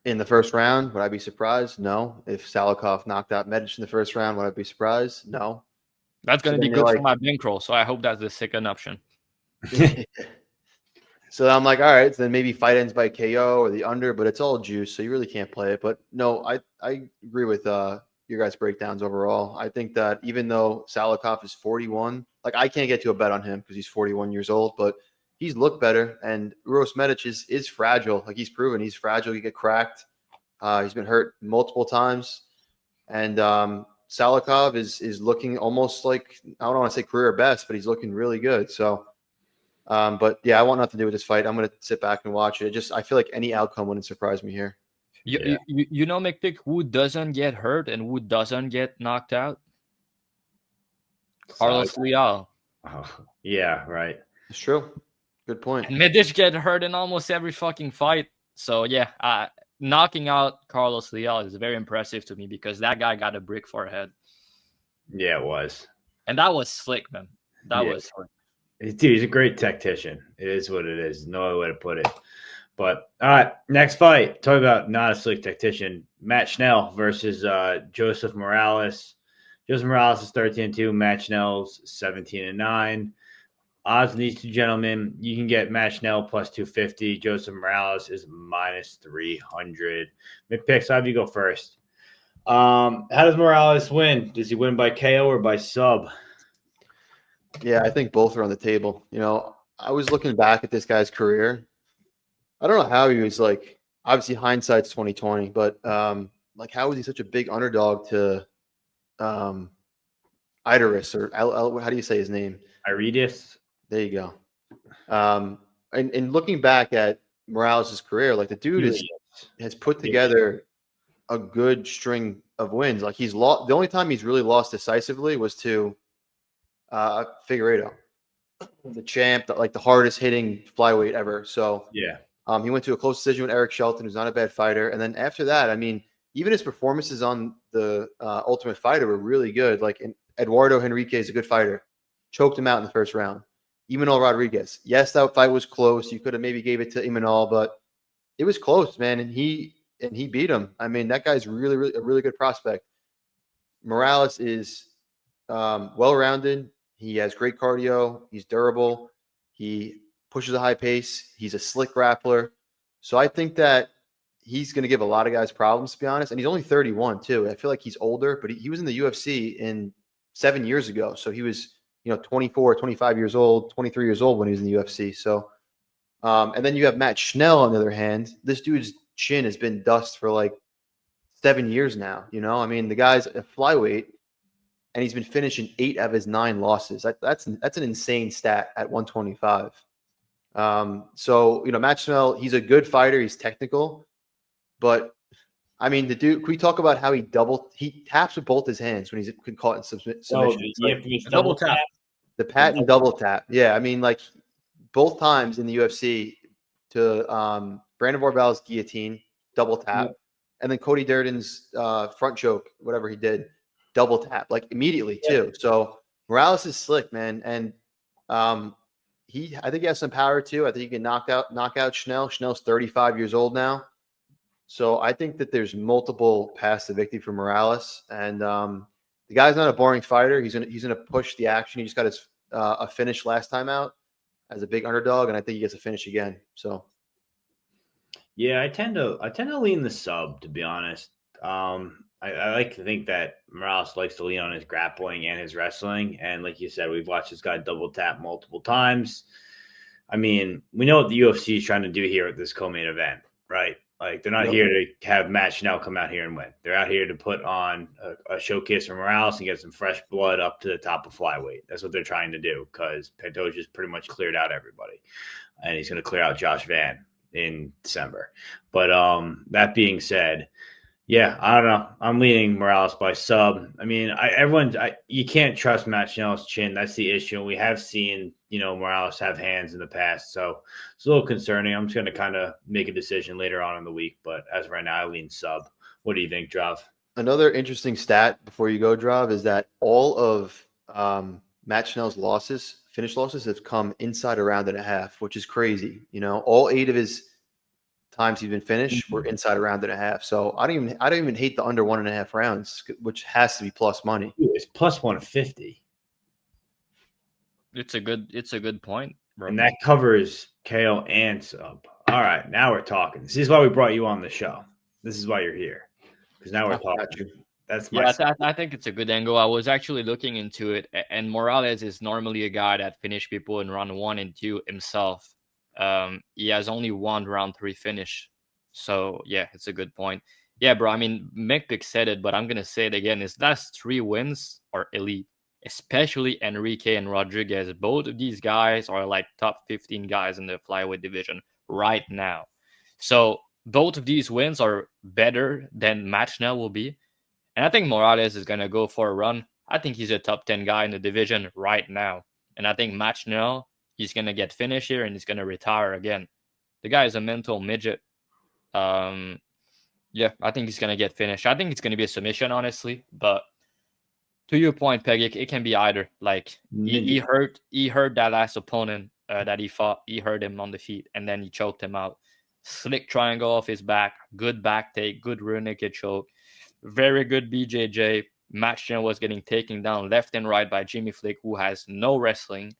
in the first round, would I be surprised? No. If Salikov knocked out Medic in the first round, would I be surprised? No. That's going to be good for my bankroll, so I hope that's the second option. So I'm like, all right, so then maybe fight ends by KO or the under, but it's all juice, so you really can't play it. But no, I agree with your guys' breakdowns overall. I think that even though Salikov is 41, like I can't get to a bet on him because he's 41 years old, but he's looked better. And Uros Medic is fragile. Like he's proven he's fragile. He get cracked. He's been hurt multiple times. And Salikov is looking almost like, I don't want to say career best, but he's looking really good. So, but yeah, I want nothing to do with this fight. I'm going to sit back and watch it. I feel like any outcome wouldn't surprise me here. You know, McPick, who doesn't get hurt and who doesn't get knocked out? Carlos Leal. Oh, yeah, right. It's true. Good point. And Medic get hurt in almost every fucking fight. So yeah, knocking out Carlos Leal is very impressive to me because that guy got a brick for a head. Yeah, it was. And that was slick, man. That was slick. Dude, he's a great tactician. It is what it is. No other way to put it. But all right, next fight. Talk about not a slick tactician. Matt Schnell versus Joseph Morales. Joseph Morales is 13-2. Matt Schnell's 17-9. Odds on these two gentlemen, you can get Matt Schnell plus 250. Joseph Morales is minus 300. McPix, how do you go first? How does Morales win? Does he win by KO or by sub? Yeah, I think both are on the table. You know, I was looking back at this guy's career. I don't know how he was like, obviously hindsight's 2020, but like how was he such a big underdog to Idaris or how do you say his name? Iridis. There you go. And looking back at Morales' career, like the dude has put together a good string of wins. Like he's lost. The only time he's really lost decisively was to Figueiredo, the champ, like the hardest hitting flyweight ever. So yeah, he went to a close decision with Eric Shelton, who's not a bad fighter. And then after that, I mean, even his performances on the Ultimate Fighter were really good. Like Eduardo Henrique is a good fighter. Choked him out in the first round. Imanol Rodriguez. Yes, that fight was close. You could have maybe gave it to Imanol, but it was close, man. And he beat him. I mean, that guy's really a really good prospect. Morales is well-rounded. He has great cardio. He's durable. He pushes a high pace. He's a slick grappler. So I think that he's going to give a lot of guys problems, to be honest. And he's only 31 too. I feel like he's older, but he was in the UFC 7 years ago. So he was, 24, 25 years old, 23 years old when he was in the UFC. So, and then you have Matt Schnell on the other hand. This dude's chin has been dust for like 7 years now. I mean, the guy's a flyweight, and he's been finishing 8 of his 9 losses. That's an insane stat at 125. So, Matt Schnell, he's a good fighter. He's technical, but I mean, the dude, can we talk about how he taps with both his hands when he's caught in submission? Double tap. The patent double tap. Yeah. I mean, like both times in the UFC to Brandon Borbal's guillotine, double tap. And then Cody Durden's front choke, whatever he did, double tap, like immediately too. So Morales is slick, man. And I think he has some power too. I think he can knock out Schnell. Schnell's 35 years old now. So I think that there's multiple paths to victory for Morales. And the guy's not a boring fighter. He's gonna push the action. He just got his a finish last time out as a big underdog, and I think he gets a finish again. So, yeah, I tend to lean the sub, to be honest. I like to think that Morales likes to lean on his grappling and his wrestling, and like you said, we've watched this guy double tap multiple times. I mean, we know what the UFC is trying to do here at this co-main event, right? Like, they're not here to have Matt Schnell come out here and win. They're out here to put on a showcase for Morales and get some fresh blood up to the top of flyweight. That's what they're trying to do, because Pantoja's pretty much cleared out everybody, and he's going to clear out Josh Van in December. But that being said, yeah, I don't know. I'm leaning Morales by sub. I mean, you can't trust Matt Schnell's chin. That's the issue. We have seen, Morales have hands in the past, so it's a little concerning. I'm just going to kind of make a decision later on in the week, but as of right now, I lean sub. What do you think, Drav? Another interesting stat before you go, Drav, is that all of Matt Schnell's finished losses, have come inside a round and a half, which is crazy. All 8 of his times he's been finished were inside a round and a half. So I don't even hate the under 1.5 rounds, which has to be plus money. It's plus 150. It's a good point, bro. And that covers KO and sub. All right, now we're talking. This is why we brought you on the show. This is why you're here, because now we're talking. That's I think it's a good angle. I was actually looking into it, and Morales is normally a guy that finished people in round 1 and 2 himself. He has only one round 3 finish. So yeah, it's a good point. Yeah, bro. I mean, Mcvey said it, but I'm gonna say it again. His last 3 wins are elite, especially Enrique and Rodriguez. Both of these guys are like top 15 guys in the flyweight division right now. So both of these wins are better than Matt Schnell will be. And I think Morales is gonna go for a run. I think he's a top 10 guy in the division right now. And I think Matt Schnell, he's going to get finished here and he's going to retire again. The guy is a mental midget. Yeah, I think he's going to get finished. I think it's going to be a submission, honestly. But to your point, Peg, it can be either. Like, he hurt that last opponent that he fought. He hurt him on the feet, and then he choked him out. Slick triangle off his back. Good back take. Good rear naked choke. Very good BJJ. Matt Schnell was getting taken down left and right by Jimmy Flick, who has no wrestling.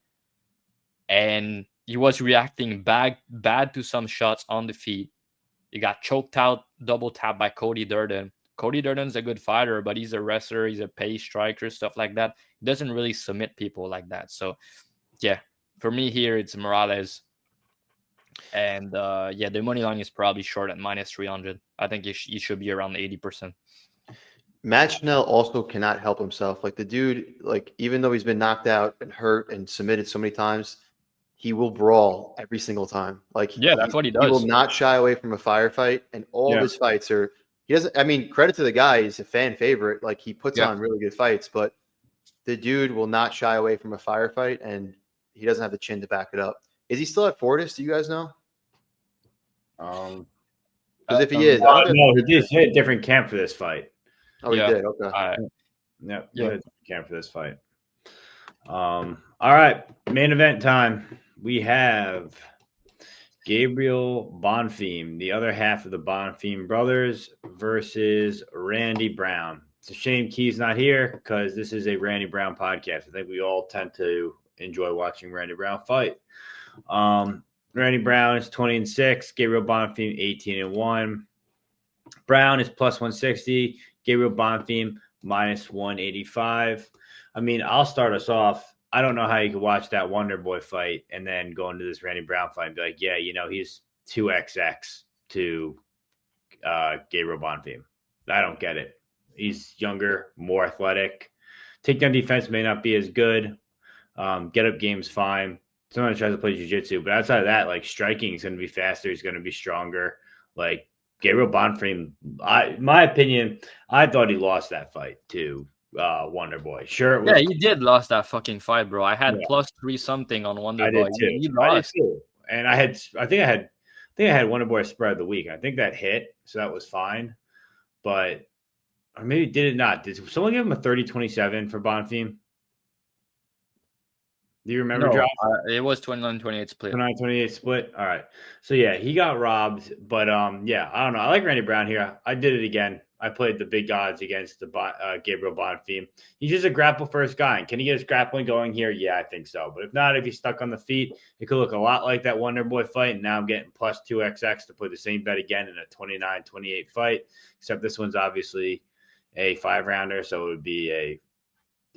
And he was reacting bad to some shots on the feet. He got choked out, double tapped by Cody Durden. Cody Durden's a good fighter, but he's a wrestler. He's a pace striker, stuff like that. He doesn't really submit people like that. So, yeah, for me here, it's Morales. And, the money line is probably short at minus 300. I think he should be around 80%. Matt Schnell also cannot help himself. Like, the dude, even though he's been knocked out and hurt and submitted so many times, he will brawl every single time. That's what he does. He will not shy away from a firefight, and all of his fights are. He doesn't. I mean, credit to the guy; he's a fan favorite. Like, he puts on really good fights, but the dude will not shy away from a firefight, and he doesn't have the chin to back it up. Is he still at Fortis? Do you guys know? Because if he is, no, he did hit a different camp for this fight. Oh, he did. Okay. He hit a different camp for this fight. All right, main event time. We have Gabriel Bonfim, the other half of the Bonfim brothers, versus Randy Brown. It's a shame Key's not here because this is a Randy Brown podcast. I think we all tend to enjoy watching Randy Brown fight. Randy Brown is 20-6. Gabriel Bonfim 18-1. Brown is plus 160. Gabriel Bonfim minus 185. I mean, I'll start us off. I don't know how you could watch that Wonder Boy fight and then go into this Randy Brown fight and be like, yeah, he's 2XX to Gabriel Bonfim. I don't get it. He's younger, more athletic. Takedown defense may not be as good. Get up game's fine. Sometimes tries to play jiu-jitsu, but outside of that, striking is going to be faster. He's going to be stronger. Gabriel Bonfim, my opinion, I thought he lost that fight to Wonder Boy. Sure, he did lost that fucking fight, bro. I had plus 3 something on Wonder Boy. I did too. He lost. And I think I had Wonder Boy spread of the week. I think that hit, so that was fine. But or maybe did it not? Did someone give him a 30-27 for Bonfim? Do you remember, Josh? It was 29-28 split. 29-28 split. All right. So, yeah, he got robbed. But, I don't know. I like Randy Brown here. I did it again. I played the big odds against the Gabriel Bonfim. He's just a grapple first guy. And can he get his grappling going here? Yeah, I think so. But if not, if he's stuck on the feet, it could look a lot like that Wonder Boy fight. And now I'm getting plus 2XX to play the same bet again in a 29-28 fight. Except this one's obviously a 5-rounder, so it would be a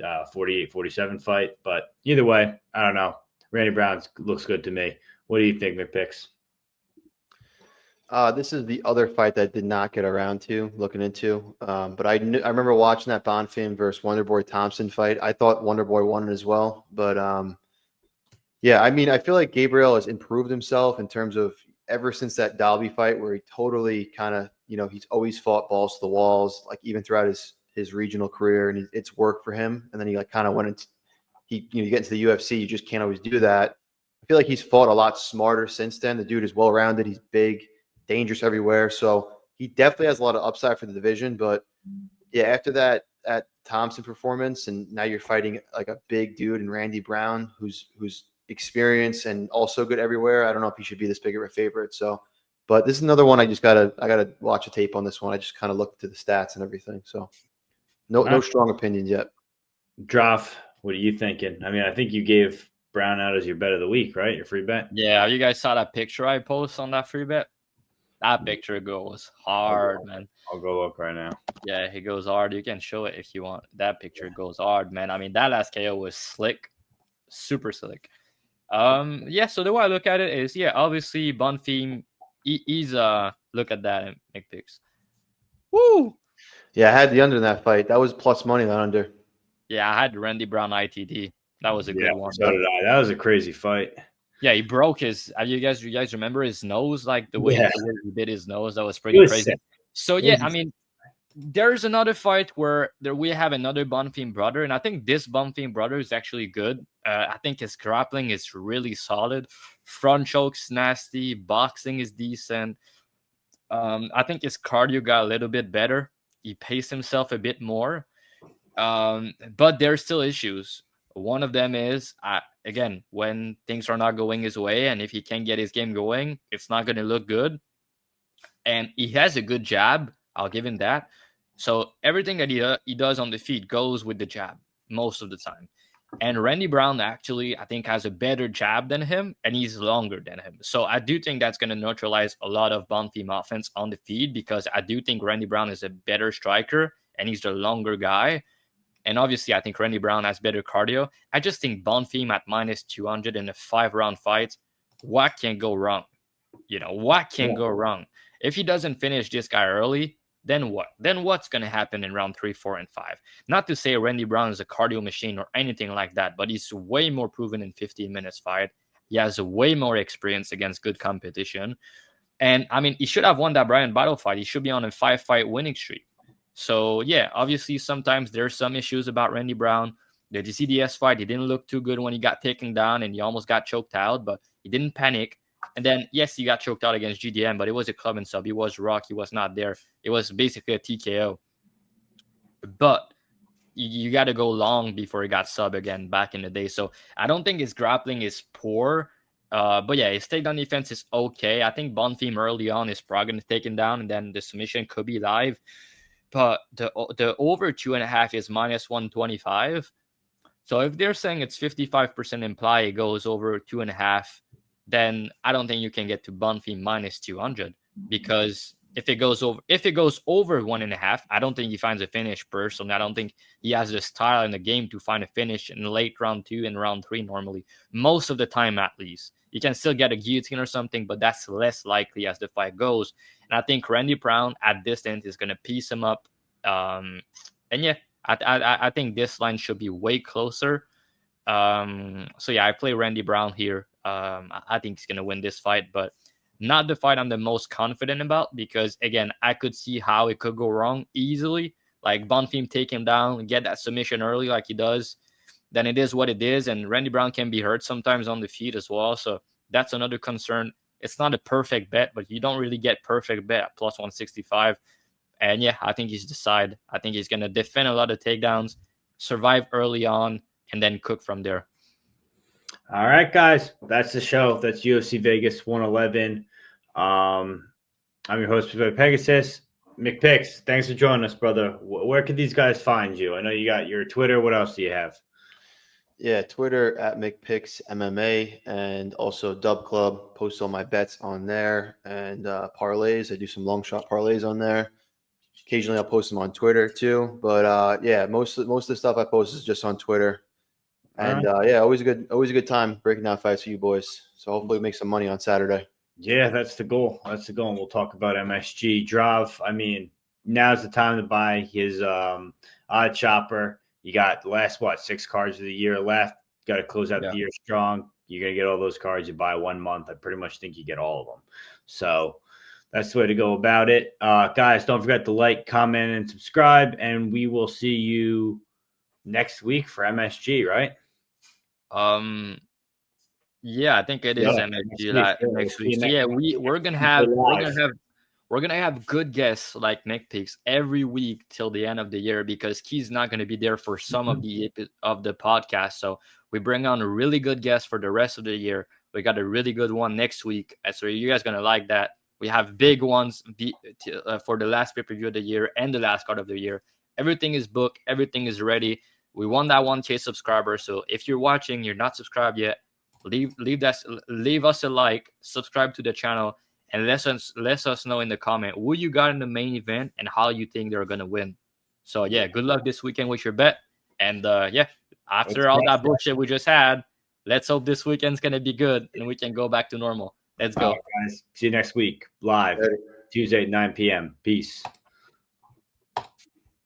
48-47 fight. But either way, I don't know. Randy Brown looks good to me. What do you think, McPicks? This is the other fight that I did not get around to looking into. But I remember watching that Bonfim versus Wonderboy Thompson fight. I thought Wonderboy won it as well. But yeah, I mean, I feel like Gabriel has improved himself in terms of ever since that Dalby fight where he totally kind of, he's always fought balls to the walls, like even throughout his regional career, and it's worked for him. And then he like kind of went into you get into the UFC, you just can't always do that. I feel like he's fought a lot smarter since then. The dude is well-rounded. He's big, dangerous everywhere. So he definitely has a lot of upside for the division. But yeah, after that Thompson performance, and now you're fighting like a big dude in Randy Brown, who's experienced and also good everywhere. I don't know if he should be this big of a favorite. So, but this is another one I gotta watch a tape on this one. I just kind of looked to the stats and everything. So no strong opinions yet. Droff, what are you thinking? I mean, I think you gave Brown out as your bet of the week, right? Your free bet. Yeah, you guys saw that picture I posted on that free bet? That picture goes hard, man. I'll go look right now. Yeah, it goes hard. You can show it if you want. That picture goes hard, man. I mean, that last KO was slick, super slick. Yeah. So the way I look at it is, yeah, obviously Bonfim, he's look at that and make picks. Woo! Yeah, I had the under in that fight. That was plus money, that under. Yeah, I had Randy Brown ITD. That was a good one. So did I. That was a crazy fight. Yeah, he broke his. You guys remember his nose? Like the way he did his nose, that was pretty crazy. Sick. So yeah, I mean, there's another fight where we have another Bonfim brother, and I think this Bonfim brother is actually good. I think his grappling is really solid. Front choke's nasty. Boxing is decent. I think his cardio got a little bit better. He paced himself a bit more. But there's still issues. One of them is, again, when things are not going his way, and if he can't get his game going, it's not going to look good. And he has a good jab. I'll give him that. So everything that he does on the feet goes with the jab most of the time. And Randy Brown actually, I think, has a better jab than him, and he's longer than him. So I do think that's going to neutralize a lot of Bonfim offense on the feet, because I do think Randy Brown is a better striker, and he's the longer guy. And obviously, I think Randy Brown has better cardio. I just think Bonfim at minus 200 in a 5-round fight, what can go wrong? What can go wrong? If he doesn't finish this guy early, then what? Then what's going to happen in round 3, 4, and 5? Not to say Randy Brown is a cardio machine or anything like that, but he's way more proven in 15 minutes fight. He has way more experience against good competition. And, I mean, he should have won that Brian Battle fight. He should be on a 5-fight winning streak. So, yeah, obviously sometimes there's some issues about Randy Brown. The GCDS fight, he didn't look too good when he got taken down and he almost got choked out, but he didn't panic. And then, yes, he got choked out against GDM, but it was a club and sub. He was rock. He was not there. It was basically a TKO. But you got to go long before he got sub again back in the day. So I don't think his grappling is poor. But yeah, his takedown defense is okay. I think Bonfim early on is probably going to take him down, and then the submission could be live. But the over 2.5 is minus 125. So if they're saying it's 55% imply it goes over 2.5, then I don't think you can get to Bonfim minus 200, because if it goes over 1.5, I don't think he finds a finish personally. I don't think he has the style in the game to find a finish in late round 2 and round 3 normally. Most of the time, at least. You can still get a guillotine or something, but that's less likely as the fight goes. And I think Randy Brown at distance is going to piece him up. And yeah, I think this line should be way closer. So yeah, I play Randy Brown here. I think he's going to win this fight, but not the fight I'm the most confident about, because again, I could see how it could go wrong easily. Like Bonfim take him down and get that submission early like he does. Then it is what it is. And Randy Brown can be hurt sometimes on the feet as well. So that's another concern. It's not a perfect bet, but you don't really get perfect bet at plus 165. And yeah, I think he's the side. I think he's going to defend a lot of takedowns, survive early on, and then cook from there. All right, guys, that's the show. That's UFC Vegas 111. I'm your host, Pegasus. McPix, thanks for joining us, brother. Where could these guys find you? I know you got your Twitter. What else do you have? Yeah, Twitter at McPix MMA, and also Dub Club. Post all my bets on there, and parlays. I do some long shot parlays on there. Occasionally, I'll post them on Twitter too. But yeah, most of the stuff I post is just on Twitter. And yeah, always a good time breaking down fights for you boys. So hopefully, we make some money on Saturday. Yeah, that's the goal. That's the goal. And we'll talk about MSG. Drav, I mean, now's the time to buy his odd chopper. You got the last, 6 cards of the year left. Got to close out the year strong. You're going to get all those cards. You buy 1 month. I pretty much think you get all of them. So that's the way to go about it. Guys, don't forget to like, comment, and subscribe. And we will see you next week for MSG, right? Yeah, I think it is MSG next week. So yeah, we're gonna have good guests like Nick picks every week till the end of the year, because Key's not gonna be there for some of the podcast. So we bring on a really good guest for the rest of the year. We got a really good one next week, so you guys gonna like that. We have big ones for the last pay-per-view of the year and the last card of the year. Everything is booked. Everything is ready. We want that 1K subscriber. So if you're watching, you're not subscribed yet, leave us a like, subscribe to the channel, and let us know in the comment who you got in the main event and how you think they're gonna win. So yeah, good luck this weekend with your bet. And yeah, after all that bullshit we just had, let's hope this weekend's gonna be good and we can go back to normal. Let's go. All right, guys. See you next week live, Tuesday at 9 p.m. Peace.